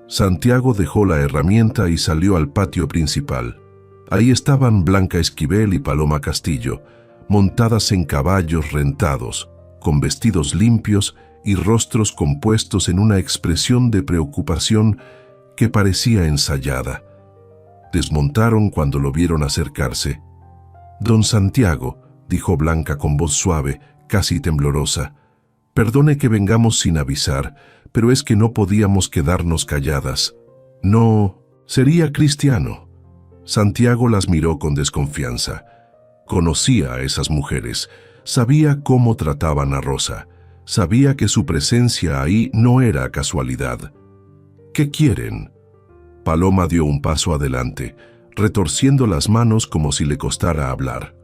Santiago dejó la herramienta y salió al patio principal. Ahí estaban Blanca Esquivel y Paloma Castillo, montadas en caballos rentados, con vestidos limpios y rostros compuestos en una expresión de preocupación que parecía ensayada. Desmontaron cuando lo vieron acercarse. «Don Santiago», dijo Blanca con voz suave, casi temblorosa, «perdone que vengamos sin avisar, pero es que no podíamos quedarnos calladas. No, sería cristiano». Santiago las miró con desconfianza. Conocía a esas mujeres, sabía cómo trataban a Rosa. Sabía que su presencia ahí no era casualidad. «¿Qué quieren?». Paloma dio un paso adelante, retorciendo las manos como si le costara hablar.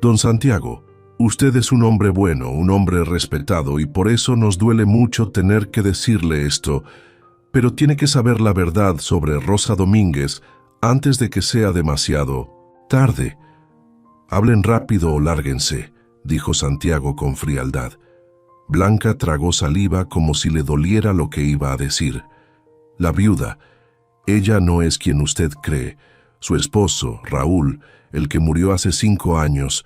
«Don Santiago, usted es un hombre bueno, un hombre respetado, y por eso nos duele mucho tener que decirle esto, pero tiene que saber la verdad sobre Rosa Domínguez antes de que sea demasiado tarde». Hablen rápido o lárguense, dijo Santiago con frialdad. Blanca tragó saliva como si le doliera lo que iba a decir. La viuda, ella no es quien usted cree. Su esposo, Raúl, el que murió hace 5 años,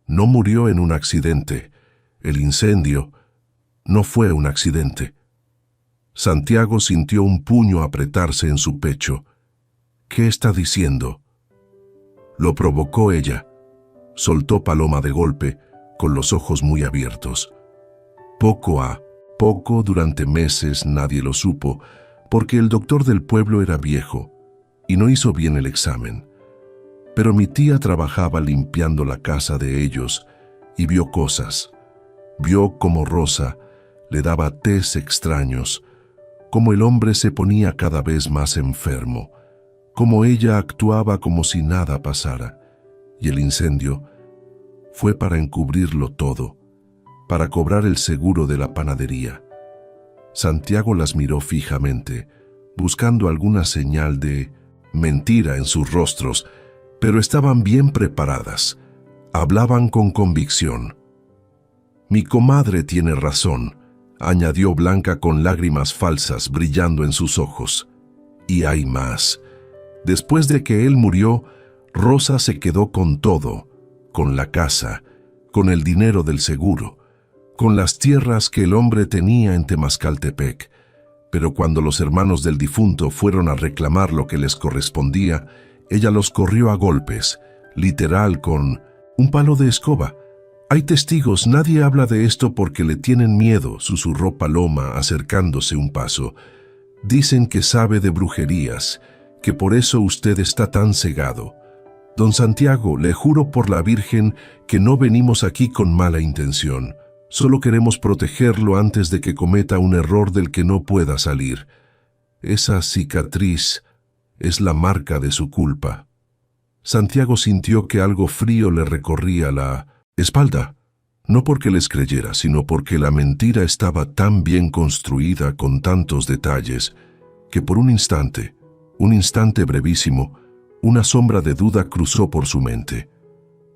no murió en un accidente. El incendio no fue un accidente. Santiago sintió un puño apretarse en su pecho. ¿Qué está diciendo? Lo provocó ella. Soltó Paloma de golpe, con los ojos muy abiertos. Poco a poco, durante meses, nadie lo supo, porque el doctor del pueblo era viejo y no hizo bien el examen. Pero mi tía trabajaba limpiando la casa de ellos y vio cosas. Vio cómo Rosa le daba tés extraños, cómo el hombre se ponía cada vez más enfermo, cómo ella actuaba como si nada pasara, y el incendio fue para encubrirlo todo, para cobrar el seguro de la panadería. Santiago las miró fijamente, buscando alguna señal de mentira en sus rostros, pero estaban bien preparadas. Hablaban con convicción. «Mi comadre tiene razón», añadió Blanca con lágrimas falsas brillando en sus ojos. «Y hay más. Después de que él murió, Rosa se quedó con todo, con la casa, con el dinero del seguro, con las tierras que el hombre tenía en Temascaltepec. Pero cuando los hermanos del difunto fueron a reclamar lo que les correspondía, ella los corrió a golpes, literal con un palo de escoba. Hay testigos, nadie habla de esto porque le tienen miedo», susurró Paloma acercándose un paso. «Dicen que sabe de brujerías, que por eso usted está tan cegado. Don Santiago, le juro por la Virgen que no venimos aquí con mala intención. Solo queremos protegerlo antes de que cometa un error del que no pueda salir. Esa cicatriz es la marca de su culpa». Santiago sintió que algo frío le recorría la espalda, no porque les creyera, sino porque la mentira estaba tan bien construida con tantos detalles, que por un instante brevísimo, una sombra de duda cruzó por su mente.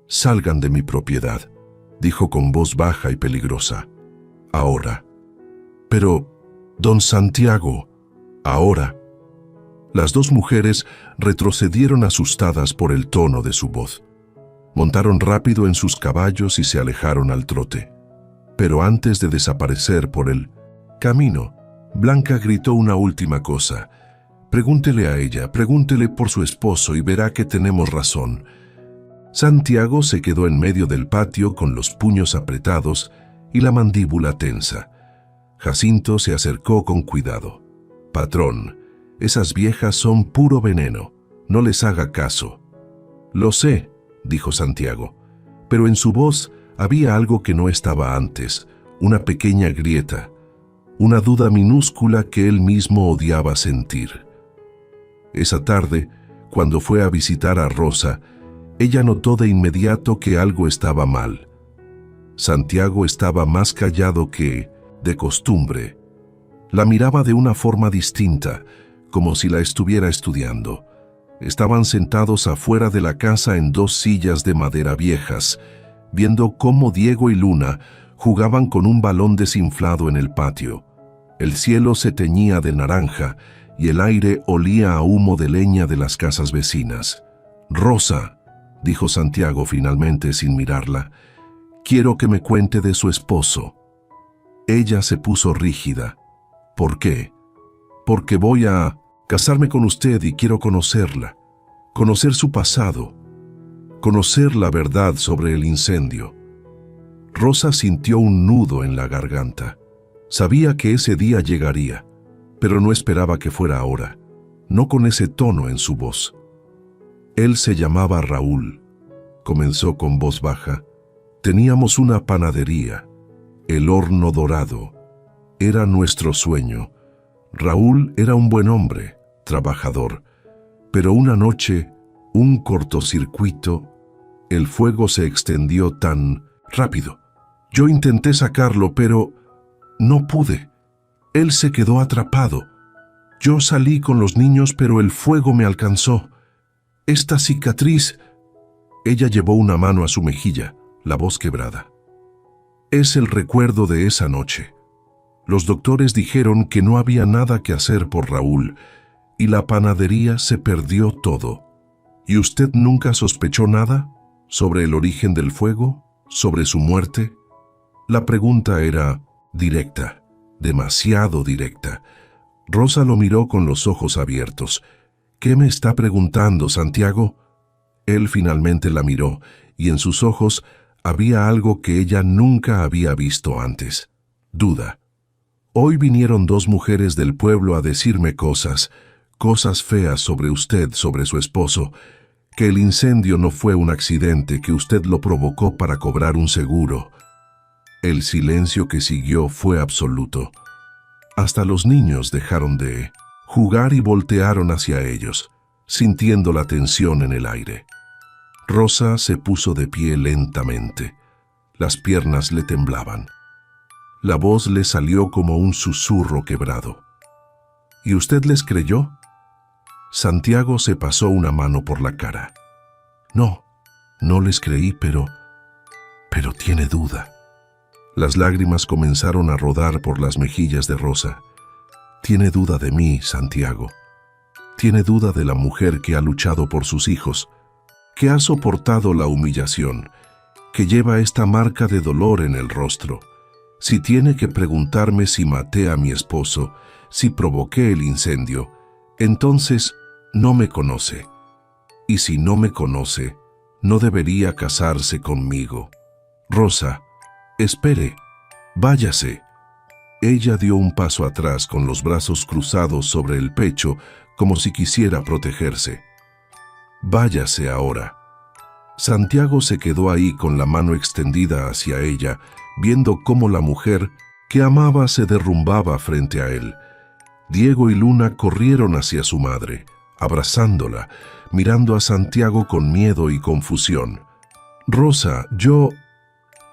«Salgan de mi propiedad», dijo con voz baja y peligrosa. «Ahora». «Pero, don Santiago, ahora». Las dos mujeres retrocedieron asustadas por el tono de su voz. Montaron rápido en sus caballos y se alejaron al trote. Pero antes de desaparecer por el camino, Blanca gritó una última cosa. «Pregúntele a ella, pregúntele por su esposo y verá que tenemos razón». Santiago se quedó en medio del patio con los puños apretados y la mandíbula tensa. Jacinto se acercó con cuidado. «Patrón, esas viejas son puro veneno, no les haga caso». «Lo sé», dijo Santiago, pero en su voz había algo que no estaba antes, una pequeña grieta, una duda minúscula que él mismo odiaba sentir. Esa tarde, cuando fue a visitar a Rosa, ella notó de inmediato que algo estaba mal. Santiago estaba más callado que de costumbre. La miraba de una forma distinta, como si la estuviera estudiando. Estaban sentados afuera de la casa en 2 sillas de madera viejas, viendo cómo Diego y Luna jugaban con un balón desinflado en el patio. El cielo se teñía de naranja y el aire olía a humo de leña de las casas vecinas. «Rosa», dijo Santiago finalmente sin mirarla, «quiero que me cuente de su esposo». Ella se puso rígida. «¿Por qué?» «Porque voy a casarme con usted y quiero conocerla, conocer su pasado, conocer la verdad sobre el incendio». Rosa sintió un nudo en la garganta. Sabía que ese día llegaría, pero no esperaba que fuera ahora, no con ese tono en su voz. «Él se llamaba Raúl», comenzó con voz baja. «Teníamos una panadería, el Horno Dorado. Era nuestro sueño. Raúl era un buen hombre, trabajador, pero una noche, un cortocircuito, el fuego se extendió tan rápido. Yo intenté sacarlo, pero no pude. Él se quedó atrapado. Yo salí con los niños, pero el fuego me alcanzó. Esta cicatriz Ella llevó una mano a su mejilla, la voz quebrada. Es el recuerdo de esa noche. Los doctores dijeron que no había nada que hacer por Raúl y la panadería se perdió todo. ¿Y usted nunca sospechó nada? ¿Sobre el origen del fuego? ¿Sobre su muerte? La pregunta era directa, demasiado directa. Rosa lo miró con los ojos abiertos. ¿Qué me está preguntando, Santiago? Él finalmente la miró y en sus ojos había algo que ella nunca había visto antes. Duda. Hoy vinieron dos mujeres del pueblo a decirme cosas feas sobre usted, sobre su esposo, que el incendio no fue un accidente, que usted lo provocó para cobrar un seguro. El silencio que siguió fue absoluto. Hasta los niños dejaron de jugar y voltearon hacia ellos, sintiendo la tensión en el aire. Rosa se puso de pie lentamente. Las piernas le temblaban. La voz le salió como un susurro quebrado. ¿Y usted les creyó? Santiago se pasó una mano por la cara. No les creí, pero tiene duda. Las lágrimas comenzaron a rodar por las mejillas de Rosa. Tiene duda de mí, Santiago. Tiene duda de la mujer que ha luchado por sus hijos, que ha soportado la humillación, que lleva esta marca de dolor en el rostro. Si tiene que preguntarme si maté a mi esposo, si provoqué el incendio, entonces no me conoce. Y si no me conoce, no debería casarse conmigo. Rosa, espere, váyase. Ella dio un paso atrás con los brazos cruzados sobre el pecho, como si quisiera protegerse. Váyase ahora. Santiago se quedó ahí con la mano extendida hacia ella, viendo cómo la mujer que amaba se derrumbaba frente a él. Diego y Luna corrieron hacia su madre, abrazándola, mirando a Santiago con miedo y confusión. Rosa,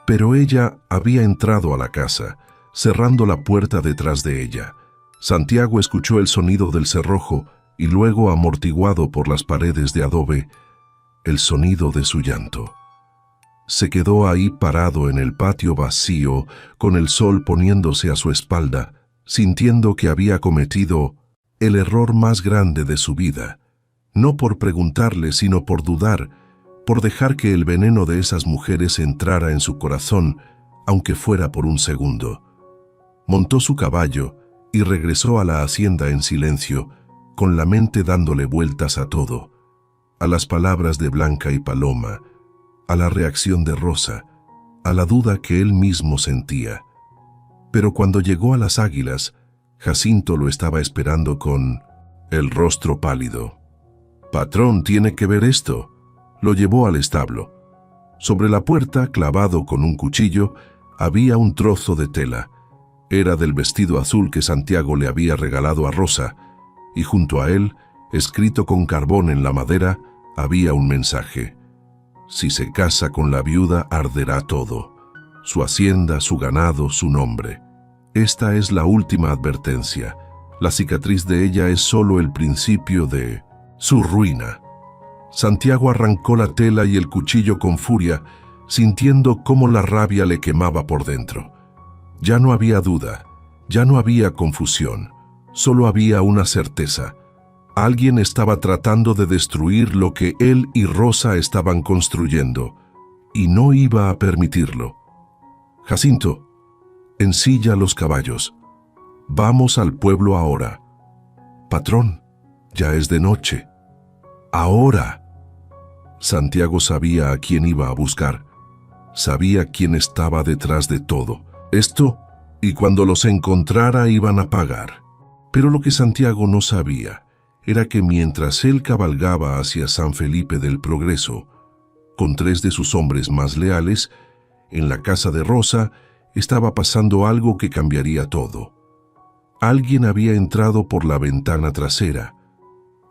Pero ella había entrado a la casa, cerrando la puerta detrás de ella. Santiago escuchó el sonido del cerrojo y luego, amortiguado por las paredes de adobe, el sonido de su llanto. Se quedó ahí parado en el patio vacío, con el sol poniéndose a su espalda, sintiendo que había cometido el error más grande de su vida, no por preguntarle, sino por dudar, por dejar que el veneno de esas mujeres entrara en su corazón, aunque fuera por un segundo. Montó su caballo y regresó a la hacienda en silencio, con la mente dándole vueltas a todo, a las palabras de Blanca y Paloma, a la reacción de Rosa, a la duda que él mismo sentía. Pero cuando llegó a las Águilas, Jacinto lo estaba esperando con el rostro pálido. «Patrón, tiene que ver esto». Lo llevó al establo. Sobre la puerta, clavado con un cuchillo, había un trozo de tela. Era del vestido azul que Santiago le había regalado a Rosa, y junto a él, escrito con carbón en la madera, había un mensaje. Si se casa con la viuda, arderá todo. Su hacienda, su ganado, su nombre. Esta es la última advertencia. La cicatriz de ella es solo el principio de su ruina. Santiago arrancó la tela y el cuchillo con furia, sintiendo cómo la rabia le quemaba por dentro. Ya no había duda, ya no había confusión, solo había una certeza. Alguien estaba tratando de destruir lo que él y Rosa estaban construyendo, y no iba a permitirlo. Jacinto, ensilla los caballos. Vamos al pueblo ahora. Patrón, ya es de noche. Ahora. Santiago sabía a quién iba a buscar. Sabía quién estaba detrás de todo esto, y cuando los encontrara iban a pagar. Pero lo que Santiago no sabía era que mientras él cabalgaba hacia San Felipe del Progreso, con 3 de sus hombres más leales, en la casa de Rosa estaba pasando algo que cambiaría todo. Alguien había entrado por la ventana trasera.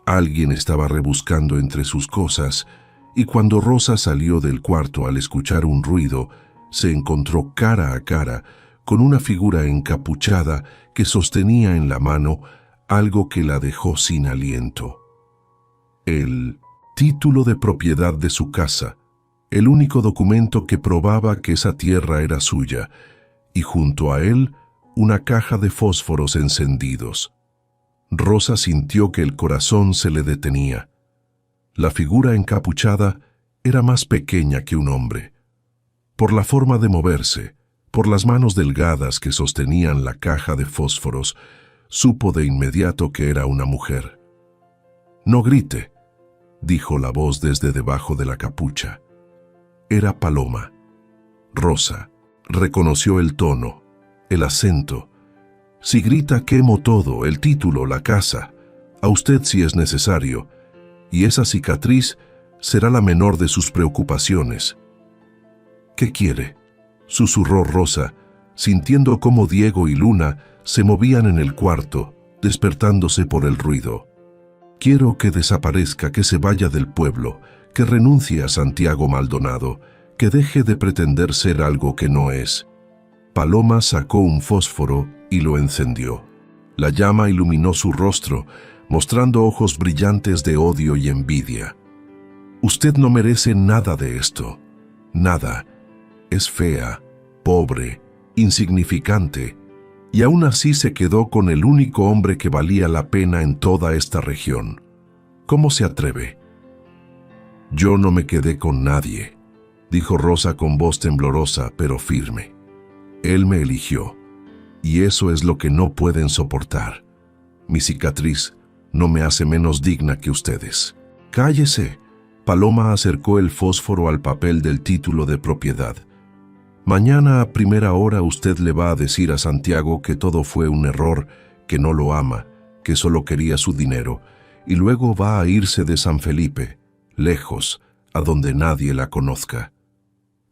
Alguien estaba rebuscando entre sus cosas, y cuando Rosa salió del cuarto al escuchar un ruido, se encontró cara a cara con una figura encapuchada que sostenía en la mano algo que la dejó sin aliento. El título de propiedad de su casa, el único documento que probaba que esa tierra era suya, y junto a él una caja de fósforos encendidos. Rosa sintió que el corazón se le detenía. La figura encapuchada era más pequeña que un hombre. Por la forma de moverse, por las manos delgadas que sostenían la caja de fósforos, supo de inmediato que era una mujer. «No grite», dijo la voz desde debajo de la capucha. Era Paloma. Rosa reconoció el tono, el acento. «Si grita, quemo todo, el título, la casa. A usted si es necesario. Y esa cicatriz será la menor de sus preocupaciones». «¿Qué quiere?», susurró Rosa, sintiendo cómo Diego y Luna se movían en el cuarto, despertándose por el ruido. «Quiero que desaparezca, que se vaya del pueblo, que renuncie a Santiago Maldonado, que deje de pretender ser algo que no es». Paloma sacó un fósforo y lo encendió. La llama iluminó su rostro, mostrando ojos brillantes de odio y envidia. «Usted no merece nada de esto. Nada. Es fea, pobre, insignificante, y aún así se quedó con el único hombre que valía la pena en toda esta región. ¿Cómo se atreve?». «Yo no me quedé con nadie», dijo Rosa con voz temblorosa pero firme. «Él me eligió, y eso es lo que no pueden soportar. Mi cicatriz no me hace menos digna que ustedes». «Cállese». Paloma acercó el fósforo al papel del título de propiedad. «Mañana a primera hora usted le va a decir a Santiago que todo fue un error, que no lo ama, que solo quería su dinero, y luego va a irse de San Felipe, lejos, a donde nadie la conozca».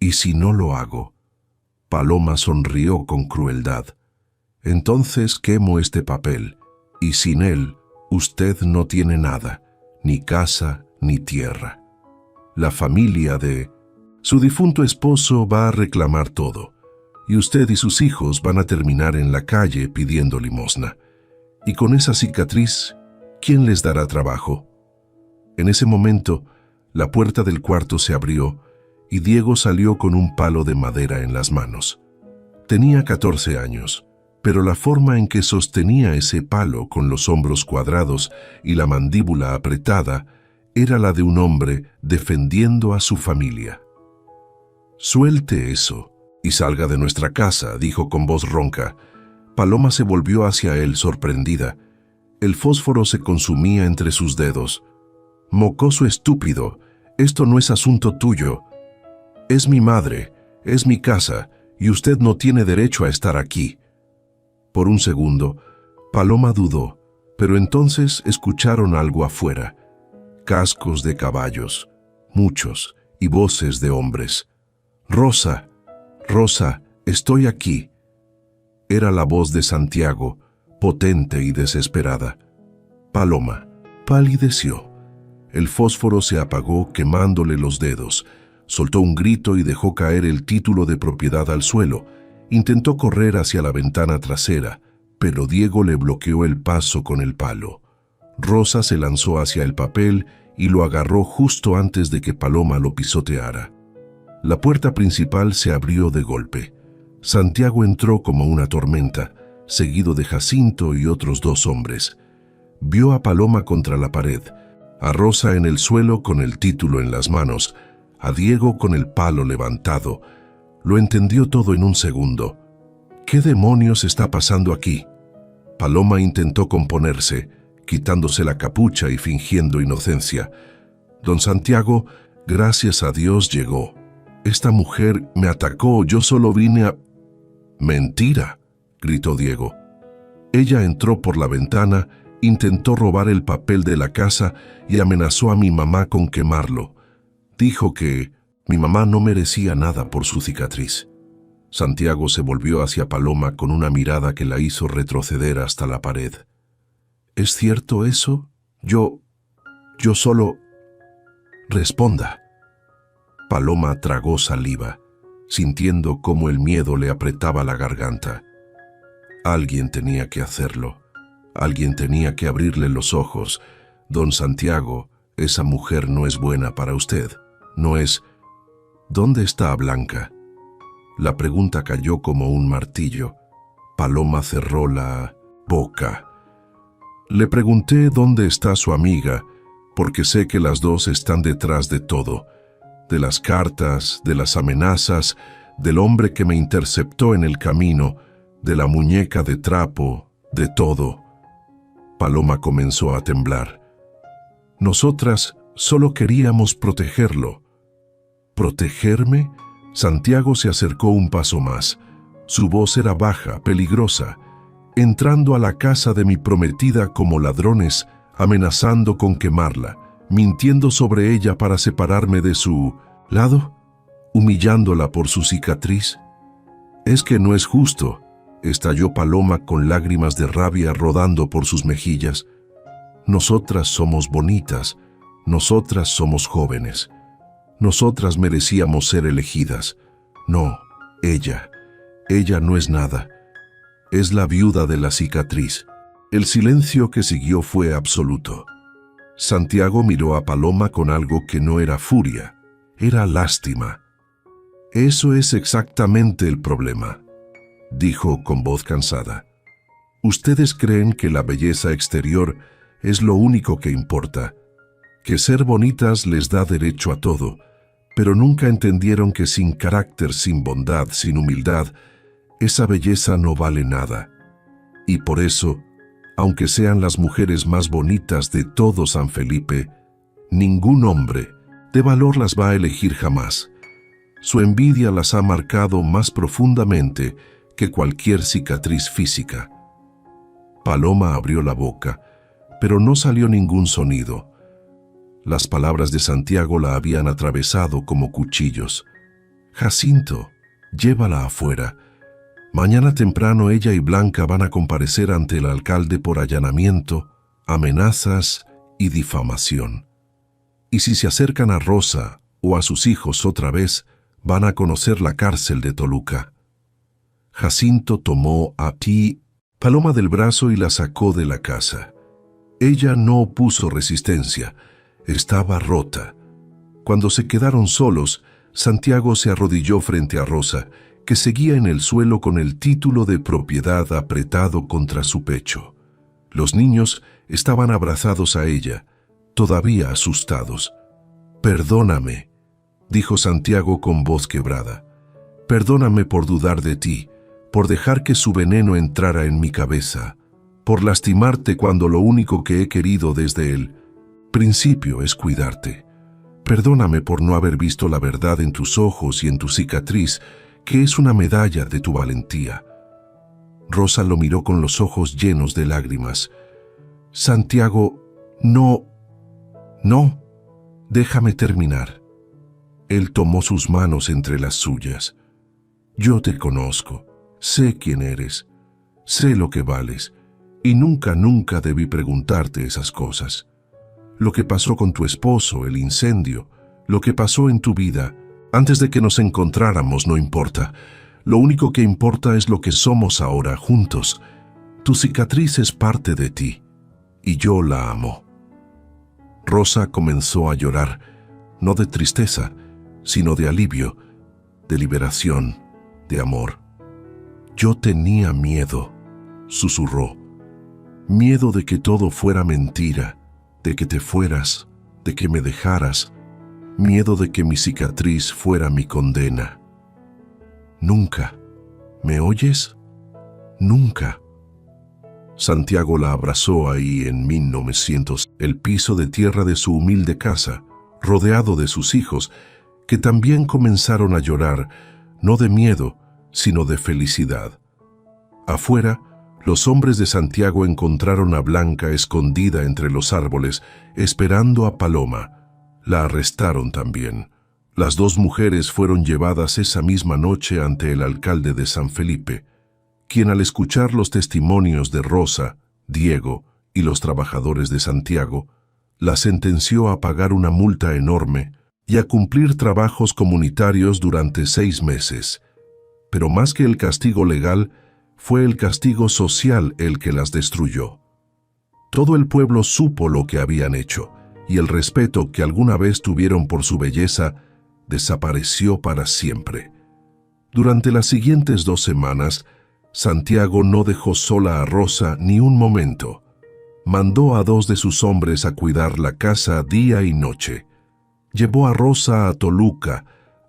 «¿Y si no lo hago?». Paloma sonrió con crueldad. «Entonces quemo este papel, y sin él usted no tiene nada, ni casa ni tierra. La familia de su difunto esposo va a reclamar todo, y usted y sus hijos van a terminar en la calle pidiendo limosna. Y con esa cicatriz, ¿quién les dará trabajo?». En ese momento, la puerta del cuarto se abrió y Diego salió con un palo de madera en las manos. Tenía 14 años, pero la forma en que sostenía ese palo con los hombros cuadrados y la mandíbula apretada era la de un hombre defendiendo a su familia. «Suelte eso y salga de nuestra casa», dijo con voz ronca. Paloma se volvió hacia él sorprendida. El fósforo se consumía entre sus dedos. «Mocoso estúpido, esto no es asunto tuyo. Es mi madre, es mi casa, y usted no tiene derecho a estar aquí». Por un segundo, Paloma dudó, pero entonces escucharon algo afuera. Cascos de caballos, muchos, y voces de hombres. «Rosa, Rosa, estoy aquí». Era la voz de Santiago, potente y desesperada. Paloma palideció. El fósforo se apagó quemándole los dedos. Soltó un grito y dejó caer el título de propiedad al suelo. Intentó correr hacia la ventana trasera, pero Diego le bloqueó el paso con el palo. Rosa se lanzó hacia el papel y lo agarró justo antes de que Paloma lo pisoteara. La puerta principal se abrió de golpe. Santiago entró como una tormenta, seguido de Jacinto y otros 2 hombres. Vio a Paloma contra la pared, a Rosa en el suelo con el título en las manos, a Diego con el palo levantado. Lo entendió todo en un segundo. «¿Qué demonios está pasando aquí?». Paloma intentó componerse, quitándose la capucha y fingiendo inocencia. «Don Santiago, gracias a Dios llegó. Esta mujer me atacó, yo solo vine a...». «Mentira», gritó Diego. «Ella entró por la ventana, intentó robar el papel de la casa y amenazó a mi mamá con quemarlo. Dijo que mi mamá no merecía nada por su cicatriz». Santiago se volvió hacia Paloma con una mirada que la hizo retroceder hasta la pared. «¿Es cierto eso? Yo solo...». «Responda». Paloma tragó saliva, sintiendo cómo el miedo le apretaba la garganta. Alguien tenía que hacerlo. Alguien tenía que abrirle los ojos. «Don Santiago, esa mujer no es buena para usted. No es...». ¿Dónde está Blanca? La pregunta cayó como un martillo. Paloma cerró la boca. Le pregunté dónde está su amiga, porque sé que las dos están detrás de todo, de las cartas, de las amenazas, del hombre que me interceptó en el camino, de la muñeca de trapo, de todo. Paloma comenzó a temblar. Nosotras solo queríamos protegerlo. ¿Protegerme? Santiago se acercó un paso más. Su voz era baja, peligrosa, entrando a la casa de mi prometida como ladrones, amenazando con quemarla, mintiendo sobre ella para separarme de su lado, humillándola por su cicatriz. Es que no es justo, estalló Paloma con lágrimas de rabia rodando por sus mejillas. Nosotras somos bonitas, nosotras somos jóvenes. Nosotras merecíamos ser elegidas. No, ella no es nada. Es la viuda de la cicatriz. El silencio que siguió fue absoluto. Santiago miró a Paloma con algo que no era furia, era lástima. Eso es exactamente el problema, dijo con voz cansada. Ustedes creen que la belleza exterior es lo único que importa, que ser bonitas les da derecho a todo, pero nunca entendieron que sin carácter, sin bondad, sin humildad, esa belleza no vale nada. Y por eso, aunque sean las mujeres más bonitas de todo San Felipe, ningún hombre de valor las va a elegir jamás. Su envidia las ha marcado más profundamente que cualquier cicatriz física. Paloma abrió la boca, pero no salió ningún sonido. Las palabras de Santiago la habían atravesado como cuchillos. Jacinto, llévala afuera. Mañana temprano ella y Blanca van a comparecer ante el alcalde por allanamiento, amenazas y difamación. Y si se acercan a Rosa o a sus hijos otra vez, van a conocer la cárcel de Toluca. Jacinto tomó a Paloma del brazo y la sacó de la casa. Ella no opuso resistencia, estaba rota. Cuando se quedaron solos, Santiago se arrodilló frente a Rosa, que seguía en el suelo con el título de propiedad apretado contra su pecho. Los niños estaban abrazados a ella, todavía asustados. «Perdóname», dijo Santiago con voz quebrada. «Perdóname por dudar de ti, por dejar que su veneno entrara en mi cabeza, por lastimarte cuando lo único que he querido desde el principio es cuidarte. Perdóname por no haber visto la verdad en tus ojos y en tu cicatriz, que es una medalla de tu valentía». Rosa lo miró con los ojos llenos de lágrimas. «Santiago, no, déjame terminar». Él tomó sus manos entre las suyas. «Yo te conozco, sé quién eres, sé lo que vales, y nunca debí preguntarte esas cosas. Lo que pasó con tu esposo, el incendio, lo que pasó en tu vida, antes de que nos encontráramos no importa. Lo único que importa es lo que somos ahora juntos. Tu cicatriz es parte de ti, y yo la amo». Rosa comenzó a llorar, no de tristeza, sino de alivio, de liberación, de amor. «Yo tenía miedo», susurró. «Miedo de que todo fuera mentira, de que te fueras, de que me dejaras. Miedo de que mi cicatriz fuera mi condena. Nunca. ¿Me oyes? Nunca». Santiago la abrazó ahí en 1900, el piso de tierra de su humilde casa, rodeado de sus hijos, que también comenzaron a llorar, no de miedo, sino de felicidad. Afuera, los hombres de Santiago encontraron a Blanca escondida entre los árboles, esperando a Paloma. La arrestaron también. Las dos mujeres fueron llevadas esa misma noche ante el alcalde de San Felipe, quien al escuchar los testimonios de Rosa, Diego y los trabajadores de Santiago, la sentenció a pagar una multa enorme y a cumplir trabajos comunitarios durante 6 meses. Pero más que el castigo legal, fue el castigo social el que las destruyó. Todo el pueblo supo lo que habían hecho, y el respeto que alguna vez tuvieron por su belleza desapareció para siempre. Durante las siguientes 2 semanas, Santiago no dejó sola a Rosa ni un momento. Mandó a 2 de sus hombres a cuidar la casa día y noche. Llevó a Rosa a Toluca,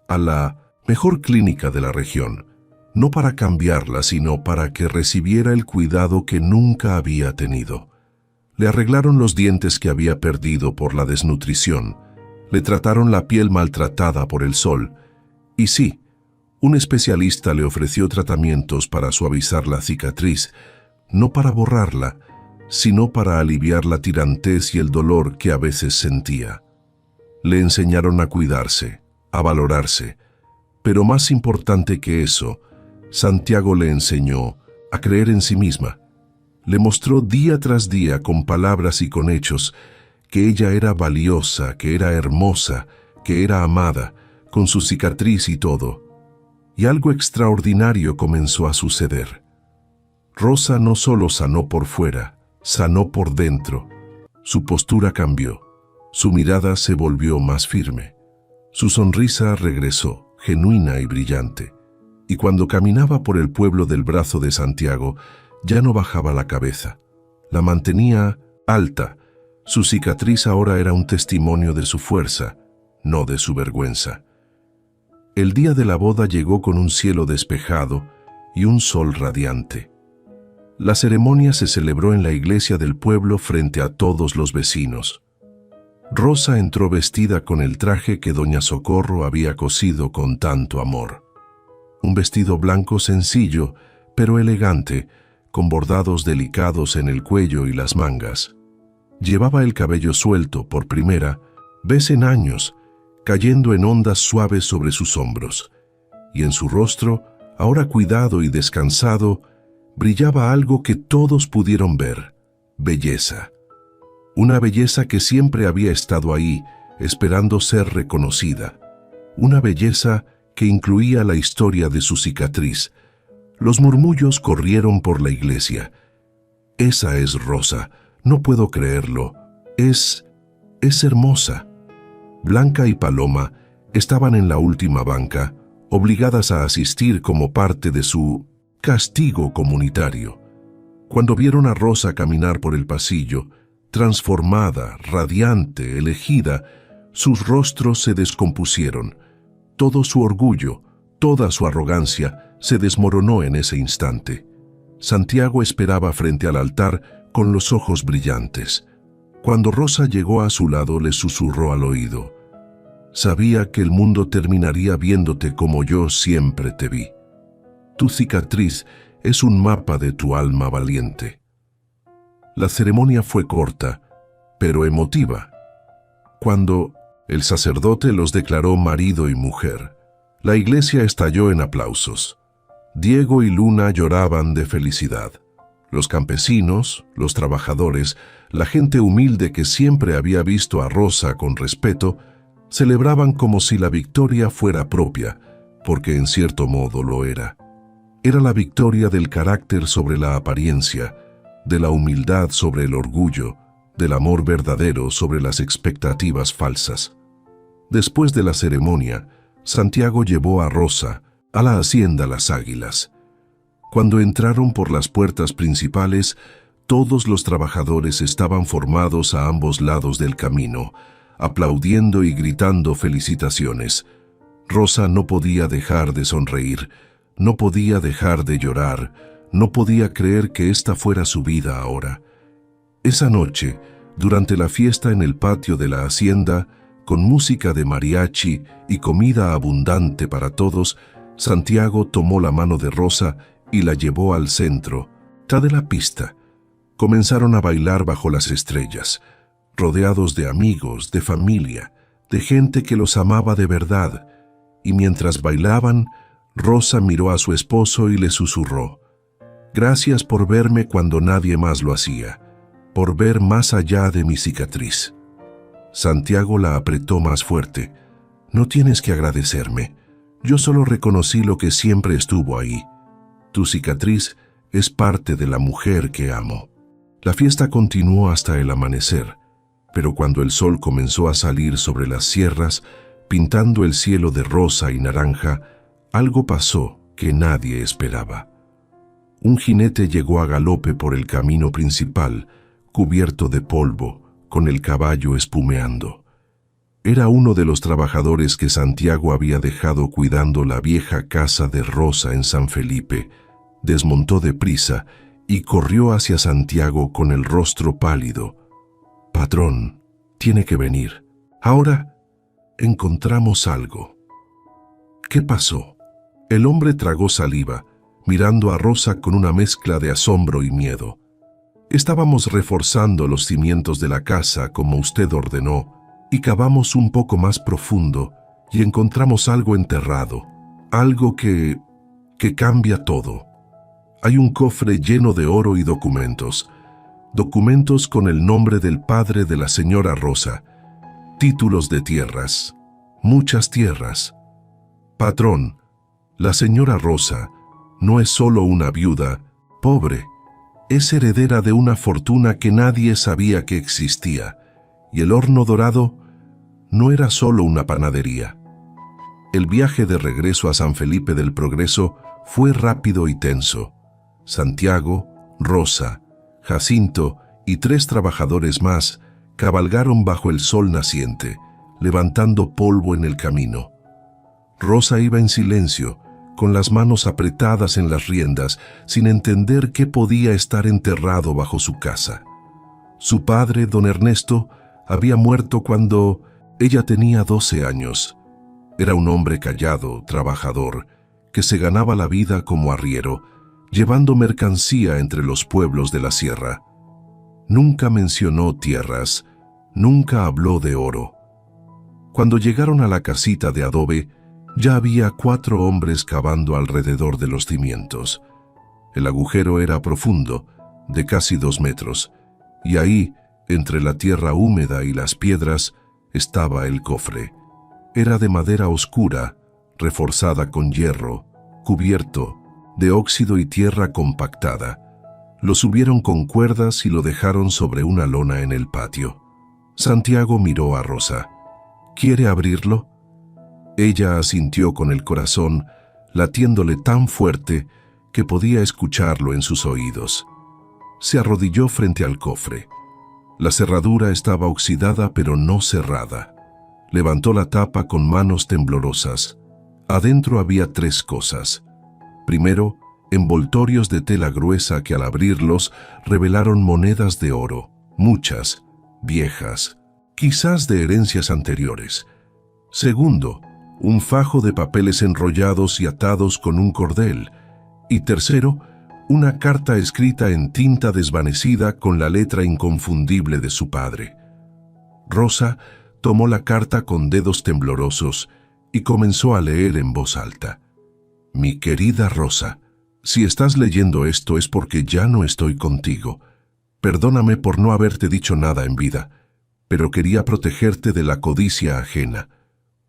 a la mejor clínica de la región, no para cambiarla, sino para que recibiera el cuidado que nunca había tenido. Le arreglaron los dientes que había perdido por la desnutrición, le trataron la piel maltratada por el sol, y sí, un especialista le ofreció tratamientos para suavizar la cicatriz, no para borrarla, sino para aliviar la tirantez y el dolor que a veces sentía. Le enseñaron a cuidarse, a valorarse, pero más importante que eso, Santiago le enseñó a creer en sí misma. Le mostró día tras día con palabras y con hechos que ella era valiosa, que era hermosa, que era amada, con su cicatriz y todo. Y algo extraordinario comenzó a suceder. Rosa no solo sanó por fuera, sanó por dentro. Su postura cambió, su mirada se volvió más firme. Su sonrisa regresó, genuina y brillante. Y cuando caminaba por el pueblo del brazo de Santiago, ya no bajaba la cabeza. La mantenía alta. Su cicatriz ahora era un testimonio de su fuerza, no de su vergüenza. El día de la boda llegó con un cielo despejado y un sol radiante. La ceremonia se celebró en la iglesia del pueblo frente a todos los vecinos. Rosa entró vestida con el traje que doña Socorro había cosido con tanto amor. Un vestido blanco sencillo, pero elegante, con bordados delicados en el cuello y las mangas. Llevaba el cabello suelto por primera vez en años, cayendo en ondas suaves sobre sus hombros, y en su rostro, ahora cuidado y descansado, brillaba algo que todos pudieron ver: belleza. Una belleza que siempre había estado ahí, esperando ser reconocida. Una belleza que incluía la historia de su cicatriz. Los murmullos corrieron por la iglesia. «Esa es Rosa, no puedo creerlo. Es hermosa». Blanca y Paloma estaban en la última banca, obligadas a asistir como parte de su castigo comunitario. Cuando vieron a Rosa caminar por el pasillo, transformada, radiante, elegida, sus rostros se descompusieron. Todo su orgullo, toda su arrogancia se desmoronó en ese instante. Santiago esperaba frente al altar con los ojos brillantes. Cuando Rosa llegó a su lado, le susurró al oído: «Sabía que el mundo terminaría viéndote como yo siempre te vi. Tu cicatriz es un mapa de tu alma valiente». La ceremonia fue corta, pero emotiva. Cuando el sacerdote los declaró marido y mujer, la iglesia estalló en aplausos. Diego y Luna lloraban de felicidad. Los campesinos, los trabajadores, la gente humilde que siempre había visto a Rosa con respeto, celebraban como si la victoria fuera propia, porque en cierto modo lo era. Era la victoria del carácter sobre la apariencia, de la humildad sobre el orgullo, del amor verdadero sobre las expectativas falsas. Después de la ceremonia, Santiago llevó a Rosa a la hacienda Las Águilas. Cuando entraron por las puertas principales, todos los trabajadores estaban formados a ambos lados del camino, aplaudiendo y gritando felicitaciones. Rosa no podía dejar de sonreír, no podía dejar de llorar, no podía creer que esta fuera su vida ahora. Esa noche, durante la fiesta en el patio de la hacienda, con música de mariachi y comida abundante para todos, Santiago tomó la mano de Rosa y la llevó al centro, de la pista. Comenzaron a bailar bajo las estrellas, rodeados de amigos, de familia, de gente que los amaba de verdad, y mientras bailaban, Rosa miró a su esposo y le susurró: «Gracias por verme cuando nadie más lo hacía, por ver más allá de mi cicatriz». Santiago la apretó más fuerte. «No tienes que agradecerme. Yo solo reconocí lo que siempre estuvo ahí. Tu cicatriz es parte de la mujer que amo». La fiesta continuó hasta el amanecer, pero cuando el sol comenzó a salir sobre las sierras, Pintando el cielo de rosa y naranja, algo pasó que nadie esperaba. Un jinete llegó a galope por el camino principal, cubierto de polvo, con el caballo espumeando. Era uno de los trabajadores que Santiago había dejado cuidando la vieja casa de Rosa en San Felipe. Desmontó deprisa y corrió hacia Santiago con el rostro pálido. «Patrón, tiene que venir. Ahora encontramos algo». «¿Qué pasó?». El hombre tragó saliva, mirando a Rosa con una mezcla de asombro y miedo. «Estábamos reforzando los cimientos de la casa como usted ordenó, y cavamos un poco más profundo y encontramos algo enterrado, algo que cambia todo. Hay un cofre lleno de oro y documentos con el nombre del padre de la señora Rosa, títulos de tierras, muchas tierras. Patrón, la señora Rosa no es solo una viuda pobre, es heredera de una fortuna que nadie sabía que existía, y el horno dorado no era solo una panadería». El viaje de regreso a San Felipe del Progreso fue rápido y tenso. Santiago, Rosa, Jacinto y 3 trabajadores más cabalgaron bajo el sol naciente, levantando polvo en el camino. Rosa iba en silencio, con las manos apretadas en las riendas, sin entender qué podía estar enterrado bajo su casa. Su padre, don Ernesto, había muerto cuando ella tenía 12 años. Era un hombre callado, trabajador, que se ganaba la vida como arriero, llevando mercancía entre los pueblos de la sierra. Nunca mencionó tierras, nunca habló de oro. Cuando llegaron a la casita de adobe, ya había 4 hombres cavando alrededor de los cimientos. El agujero era profundo, de casi 2 metros, y ahí, entre la tierra húmeda y las piedras, estaba el cofre. Era de madera oscura, reforzada con hierro, cubierto de óxido y tierra compactada. Lo subieron con cuerdas y lo dejaron sobre una lona en el patio. Santiago miró a Rosa. «¿Quiere abrirlo?». Ella asintió con el corazón, latiéndole tan fuerte que podía escucharlo en sus oídos. Se arrodilló frente al cofre. La cerradura estaba oxidada pero no cerrada. Levantó la tapa con manos temblorosas. Adentro había 3 cosas. Primero, envoltorios de tela gruesa que al abrirlos revelaron monedas de oro, muchas, viejas, quizás de herencias anteriores. Segundo, un fajo de papeles enrollados y atados con un cordel. Y tercero, una carta escrita en tinta desvanecida con la letra inconfundible de su padre. Rosa tomó la carta con dedos temblorosos y comenzó a leer en voz alta. «Mi querida Rosa, si estás leyendo esto es porque ya no estoy contigo. Perdóname por no haberte dicho nada en vida, pero quería protegerte de la codicia ajena.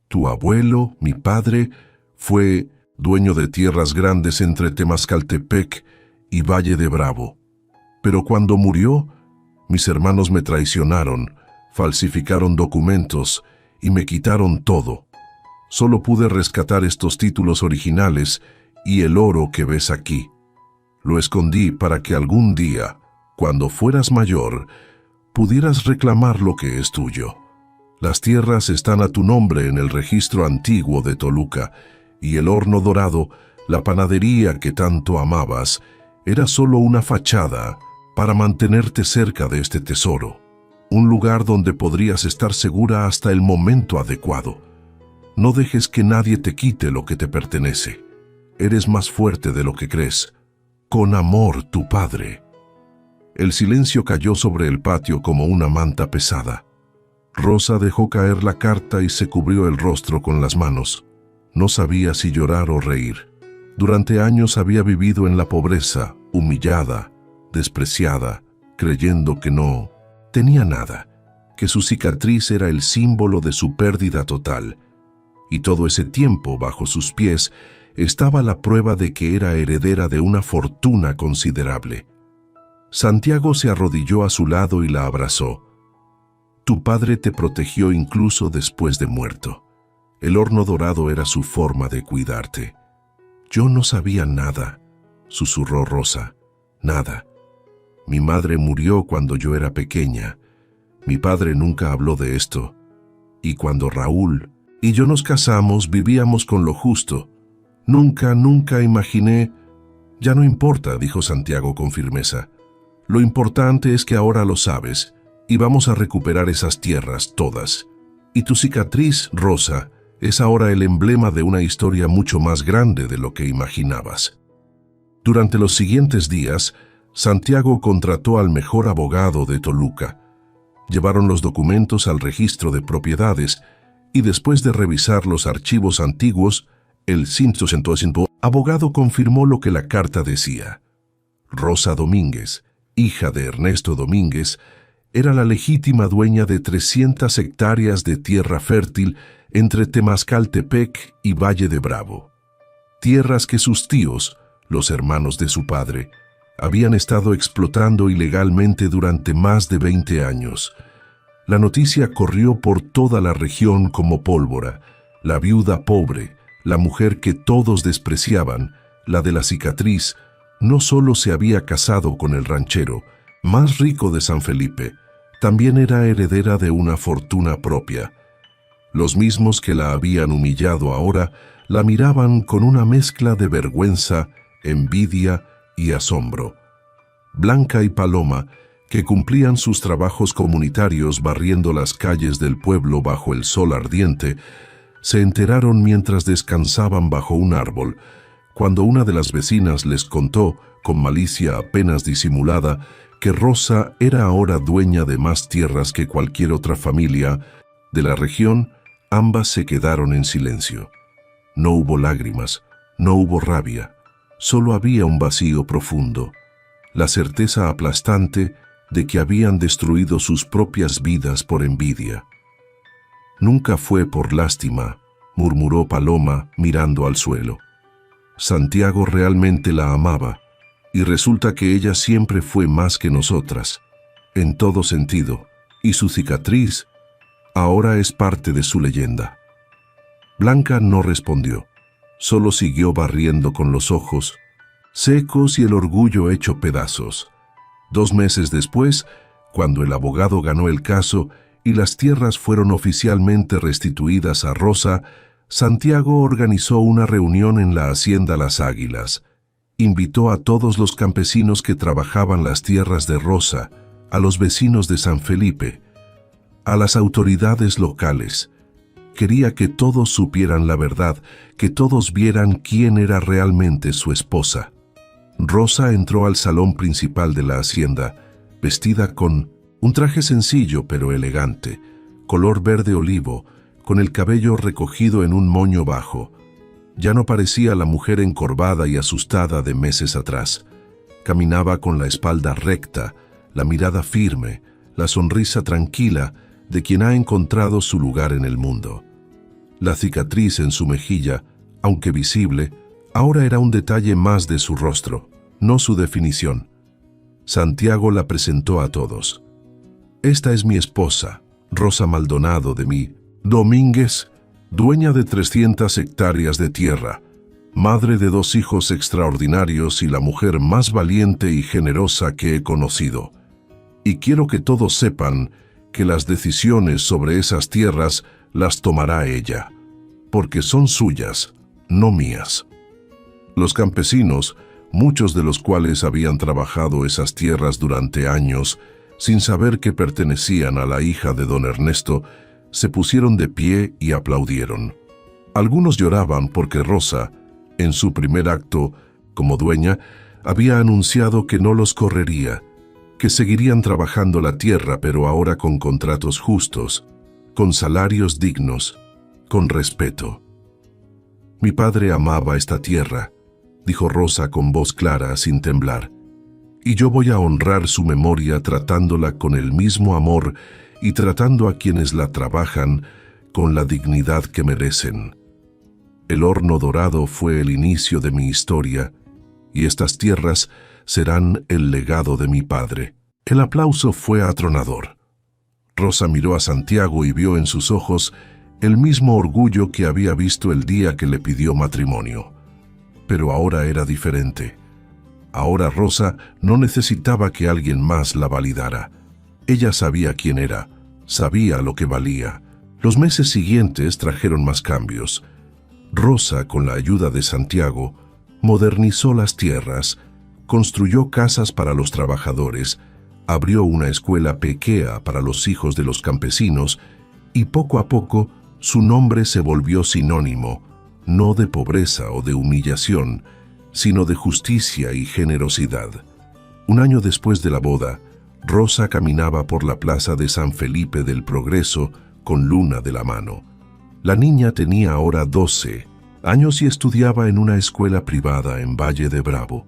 Tu abuelo, mi padre, fue dueño de tierras grandes entre Temascaltepec y Valle de Bravo. Pero cuando murió, mis hermanos me traicionaron, falsificaron documentos y me quitaron todo. Solo pude rescatar estos títulos originales y el oro que ves aquí. Lo escondí para que algún día, cuando fueras mayor, pudieras reclamar lo que es tuyo. Las tierras están a tu nombre en el registro antiguo de Toluca, y el horno dorado, la panadería que tanto amabas, era solo una fachada para mantenerte cerca de este tesoro, un lugar donde podrías estar segura hasta el momento adecuado. No dejes que nadie te quite lo que te pertenece. Eres más fuerte de lo que crees. Con amor, tu padre». El silencio cayó sobre el patio como una manta pesada. Rosa dejó caer la carta y se cubrió el rostro con las manos. No sabía si llorar o reír. Durante años había vivido en la pobreza, humillada, despreciada, creyendo que no tenía nada, que su cicatriz era el símbolo de su pérdida total. Y todo ese tiempo, bajo sus pies, estaba la prueba de que era heredera de una fortuna considerable. Santiago se arrodilló a su lado y la abrazó. «Tu padre te protegió incluso después de muerto. El horno dorado era su forma de cuidarte. Yo no sabía nada, susurró Rosa. Nada. Mi madre murió cuando yo era pequeña. Mi padre nunca habló de esto. Y cuando Raúl y yo nos casamos, vivíamos con lo justo. Nunca imaginé... Ya no importa, dijo Santiago con firmeza. Lo importante es que ahora lo sabes y vamos a recuperar esas tierras todas. Y tu cicatriz, Rosa, es ahora el emblema de una historia mucho más grande de lo que imaginabas. Durante los siguientes días, Santiago contrató al mejor abogado de Toluca. Llevaron los documentos al registro de propiedades y después de revisar los archivos antiguos, el abogado confirmó lo que la carta decía. Rosa Domínguez, hija de Ernesto Domínguez, era la legítima dueña de 300 hectáreas de tierra fértil entre Temazcaltepec y Valle de Bravo. Tierras que sus tíos, los hermanos de su padre, habían estado explotando ilegalmente durante más de 20 años. La noticia corrió por toda la región como pólvora. La viuda pobre, la mujer que todos despreciaban, la de la cicatriz, no solo se había casado con el ranchero, más rico de San Felipe, también era heredera de una fortuna propia. Los mismos que la habían humillado ahora la miraban con una mezcla de vergüenza, envidia y asombro. Blanca y Paloma, que cumplían sus trabajos comunitarios barriendo las calles del pueblo bajo el sol ardiente, se enteraron mientras descansaban bajo un árbol, cuando una de las vecinas les contó, con malicia apenas disimulada, que Rosa era ahora dueña de más tierras que cualquier otra familia de la región. Ambas se quedaron en silencio. No hubo lágrimas, no hubo rabia, solo había un vacío profundo, la certeza aplastante de que habían destruido sus propias vidas por envidia. Nunca fue por lástima, murmuró Paloma mirando al suelo. Santiago realmente la amaba, y resulta que ella siempre fue más que nosotras, en todo sentido, y su cicatriz ahora es parte de su leyenda. Blanca no respondió, solo siguió barriendo con los ojos secos y el orgullo hecho pedazos. 2 meses después, cuando el abogado ganó el caso y las tierras fueron oficialmente restituidas a Rosa, Santiago organizó una reunión en la hacienda Las Águilas. Invitó a todos los campesinos que trabajaban las tierras de Rosa, a los vecinos de San Felipe, a las autoridades locales. Quería que todos supieran la verdad, que todos vieran quién era realmente su esposa. Rosa entró al salón principal de la hacienda, vestida con un traje sencillo pero elegante, color verde olivo, con el cabello recogido en un moño bajo. Ya no parecía la mujer encorvada y asustada de meses atrás. Caminaba con la espalda recta, la mirada firme, la sonrisa tranquila de quien ha encontrado su lugar en el mundo. La cicatriz en su mejilla, aunque visible, ahora era un detalle más de su rostro, no su definición. Santiago la presentó a todos. Esta es mi esposa, Rosa Maldonado de mí, Domínguez, dueña de 300 hectáreas de tierra, madre de 2 hijos extraordinarios y la mujer más valiente y generosa que he conocido. Y quiero que todos sepan que las decisiones sobre esas tierras las tomará ella, porque son suyas, no mías. Los campesinos, muchos de los cuales habían trabajado esas tierras durante años, sin saber que pertenecían a la hija de don Ernesto, se pusieron de pie y aplaudieron. Algunos lloraban porque Rosa, en su primer acto como dueña, había anunciado que no los correría, que seguirían trabajando la tierra pero ahora con contratos justos, con salarios dignos, con respeto. Mi padre amaba esta tierra, dijo Rosa con voz clara sin temblar, y yo voy a honrar su memoria tratándola con el mismo amor y tratando a quienes la trabajan con la dignidad que merecen. El horno dorado fue el inicio de mi historia, y estas tierras serán el legado de mi padre. El aplauso fue atronador. Rosa miró a Santiago y vio en sus ojos el mismo orgullo que había visto el día que le pidió matrimonio. Pero ahora era diferente. Ahora Rosa no necesitaba que alguien más la validara. Ella sabía quién era, sabía lo que valía. Los meses siguientes trajeron más cambios. Rosa, con la ayuda de Santiago, modernizó las tierras, construyó casas para los trabajadores, abrió una escuela pequeña para los hijos de los campesinos y poco a poco su nombre se volvió sinónimo, no de pobreza o de humillación, sino de justicia y generosidad. Un año después de la boda, Rosa caminaba por la plaza de San Felipe del Progreso con Luna de la mano. La niña tenía ahora 12 años y estudiaba en una escuela privada en Valle de Bravo.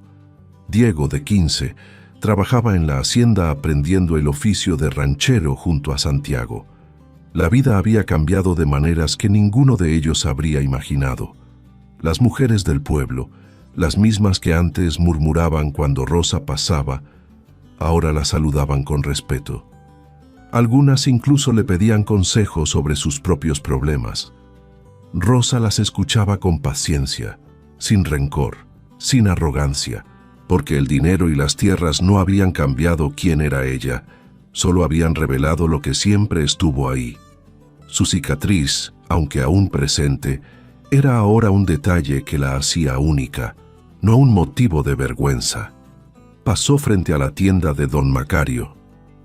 Diego, de 15, trabajaba en la hacienda aprendiendo el oficio de ranchero junto a Santiago. La vida había cambiado de maneras que ninguno de ellos habría imaginado. Las mujeres del pueblo, las mismas que antes murmuraban cuando Rosa pasaba, ahora la saludaban con respeto. Algunas incluso le pedían consejos sobre sus propios problemas. Rosa las escuchaba con paciencia, sin rencor, sin arrogancia, porque el dinero y las tierras no habían cambiado quién era ella, solo habían revelado lo que siempre estuvo ahí. Su cicatriz, aunque aún presente, era ahora un detalle que la hacía única, no un motivo de vergüenza. Pasó frente a la tienda de don Macario.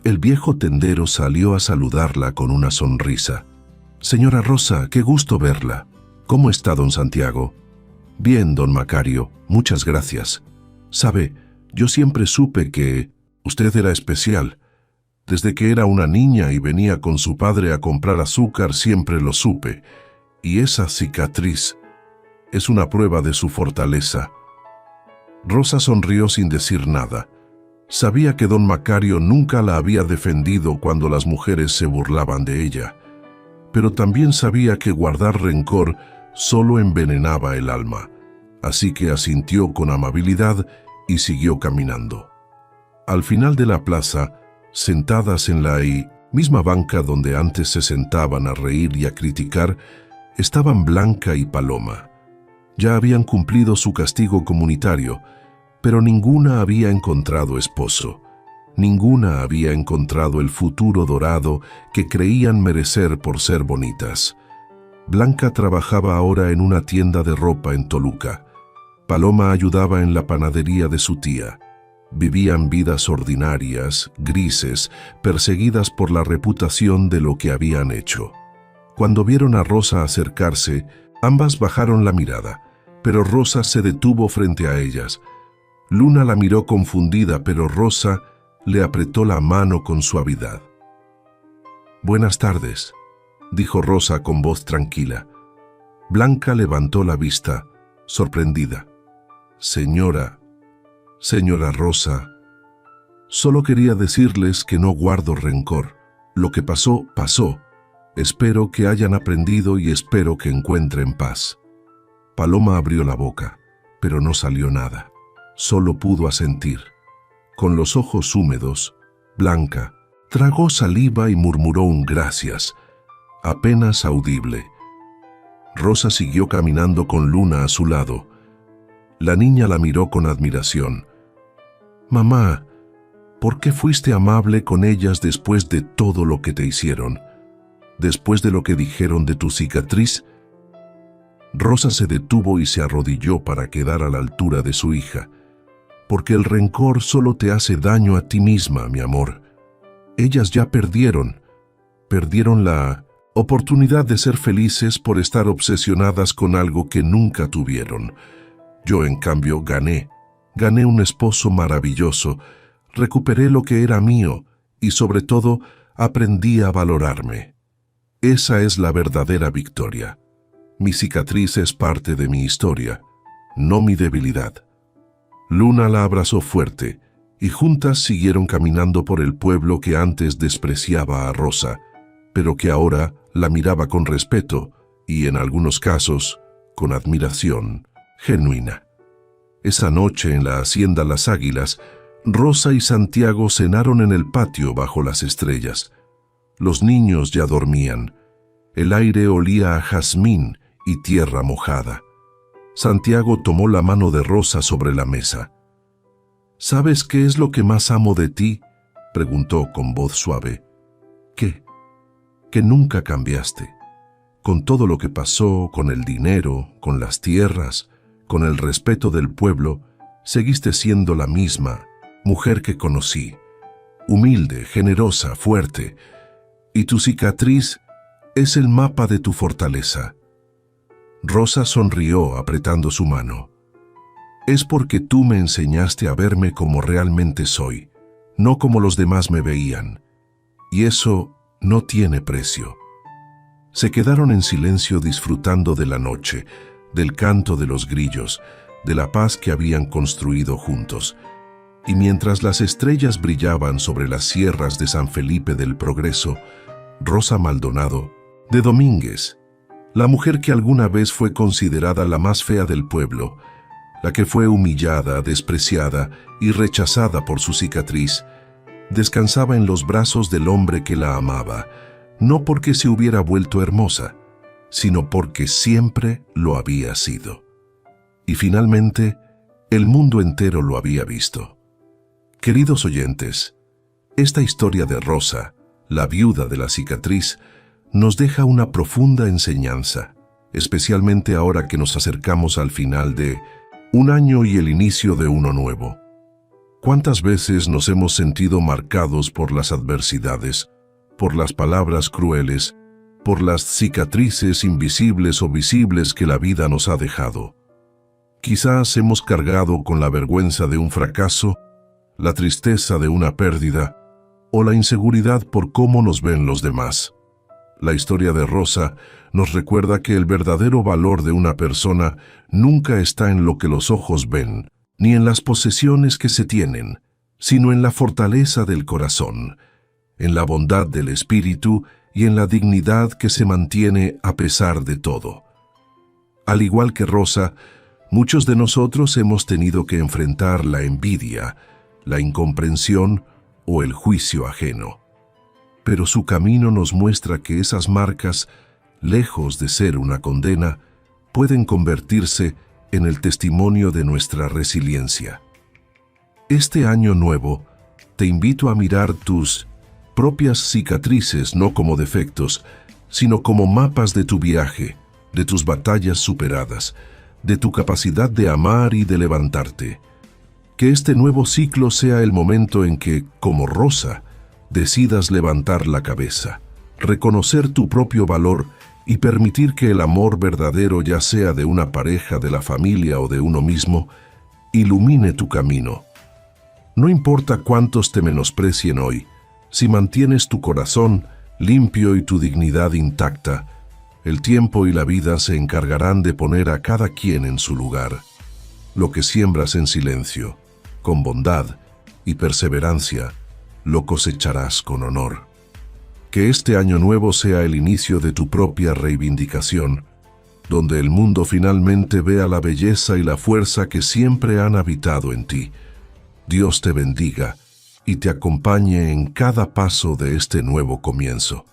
El viejo tendero salió a saludarla con una sonrisa. «Señora Rosa, qué gusto verla. ¿Cómo está don Santiago?» «Bien, don Macario, muchas gracias. Sabe, yo siempre supe que usted era especial. Desde que era una niña y venía con su padre a comprar azúcar, siempre lo supe. Y esa cicatriz es una prueba de su fortaleza». Rosa sonrió sin decir nada. Sabía que don Macario nunca la había defendido cuando las mujeres se burlaban de ella, pero también sabía que guardar rencor solo envenenaba el alma, así que asintió con amabilidad y siguió caminando. Al final de la plaza, sentadas en la misma banca donde antes se sentaban a reír y a criticar, estaban Blanca y Paloma. Ya habían cumplido su castigo comunitario, pero ninguna había encontrado esposo. Ninguna había encontrado el futuro dorado que creían merecer por ser bonitas. Blanca trabajaba ahora en una tienda de ropa en Toluca. Paloma ayudaba en la panadería de su tía. Vivían vidas ordinarias, grises, perseguidas por la reputación de lo que habían hecho. Cuando vieron a Rosa acercarse, ambas bajaron la mirada, pero Rosa se detuvo frente a ellas. Luna la miró confundida, pero Rosa le apretó la mano con suavidad. «Buenas tardes», dijo Rosa con voz tranquila. Blanca levantó la vista, sorprendida. Señora Rosa, solo quería decirles que no guardo rencor. Lo que pasó, pasó. Espero que hayan aprendido y espero que encuentren paz». Paloma abrió la boca, pero no salió nada. Solo pudo asentir. Con los ojos húmedos, Blanca tragó saliva y murmuró un gracias, apenas audible. Rosa siguió caminando con Luna a su lado. La niña la miró con admiración. «Mamá, ¿por qué fuiste amable con ellas después de todo lo que te hicieron? Después de lo que dijeron de tu cicatriz?» Rosa se detuvo y se arrodilló para quedar a la altura de su hija. «Porque el rencor solo te hace daño a ti misma, mi amor. Ellas ya perdieron la oportunidad de ser felices por estar obsesionadas con algo que nunca tuvieron. Yo, en cambio, gané un esposo maravilloso, recuperé lo que era mío y, sobre todo, aprendí a valorarme. Esa es la verdadera victoria. Mi cicatriz es parte de mi historia, no mi debilidad». Luna la abrazó fuerte y juntas siguieron caminando por el pueblo que antes despreciaba a Rosa, pero que ahora la miraba con respeto y, en algunos casos, con admiración genuina. Esa noche en la hacienda Las Águilas, Rosa y Santiago cenaron en el patio bajo las estrellas. Los niños ya dormían. El aire olía a jazmín y tierra mojada. Santiago tomó la mano de Rosa sobre la mesa. ¿Sabes qué es lo que más amo de ti?, preguntó con voz suave. ¿Qué? Que nunca cambiaste. Con todo lo que pasó, con el dinero, con las tierras, con el respeto del pueblo, seguiste siendo la misma mujer que conocí. Humilde, generosa, fuerte. Y tu cicatriz es el mapa de tu fortaleza. Rosa sonrió apretando su mano. Es porque tú me enseñaste a verme como realmente soy, no como los demás me veían. Y eso no tiene precio. Se quedaron en silencio disfrutando de la noche, del canto de los grillos, de la paz que habían construido juntos. Y mientras las estrellas brillaban sobre las sierras de San Felipe del Progreso, Rosa Maldonado, de Domínguez, la mujer que alguna vez fue considerada la más fea del pueblo, la que fue humillada, despreciada y rechazada por su cicatriz, descansaba en los brazos del hombre que la amaba, no porque se hubiera vuelto hermosa, sino porque siempre lo había sido. Y finalmente, el mundo entero lo había visto. Queridos oyentes, esta historia de Rosa, la viuda de la cicatriz, nos deja una profunda enseñanza, especialmente ahora que nos acercamos al final de un año y el inicio de uno nuevo. ¿Cuántas veces nos hemos sentido marcados por las adversidades, por las palabras crueles, por las cicatrices invisibles o visibles que la vida nos ha dejado? Quizás hemos cargado con la vergüenza de un fracaso, la tristeza de una pérdida o la inseguridad por cómo nos ven los demás. La historia de Rosa nos recuerda que el verdadero valor de una persona nunca está en lo que los ojos ven, ni en las posesiones que se tienen, sino en la fortaleza del corazón, en la bondad del espíritu y en la dignidad que se mantiene a pesar de todo. Al igual que Rosa, muchos de nosotros hemos tenido que enfrentar la envidia, la incomprensión o el juicio ajeno. Pero su camino nos muestra que esas marcas, lejos de ser una condena, pueden convertirse en el testimonio de nuestra resiliencia. Este año nuevo, te invito a mirar tus propias cicatrices no como defectos, sino como mapas de tu viaje, de tus batallas superadas, de tu capacidad de amar y de levantarte. Que este nuevo ciclo sea el momento en que, como Rosa, decidas levantar la cabeza, reconocer tu propio valor y permitir que el amor verdadero, ya sea de una pareja, de la familia o de uno mismo, ilumine tu camino. No importa cuántos te menosprecien hoy, si mantienes tu corazón limpio y tu dignidad intacta, el tiempo y la vida se encargarán de poner a cada quien en su lugar. Lo que siembras en silencio, con bondad y perseverancia, lo cosecharás con honor. Que este año nuevo sea el inicio de tu propia reivindicación, donde el mundo finalmente vea la belleza y la fuerza que siempre han habitado en ti. Dios te bendiga y te acompañe en cada paso de este nuevo comienzo.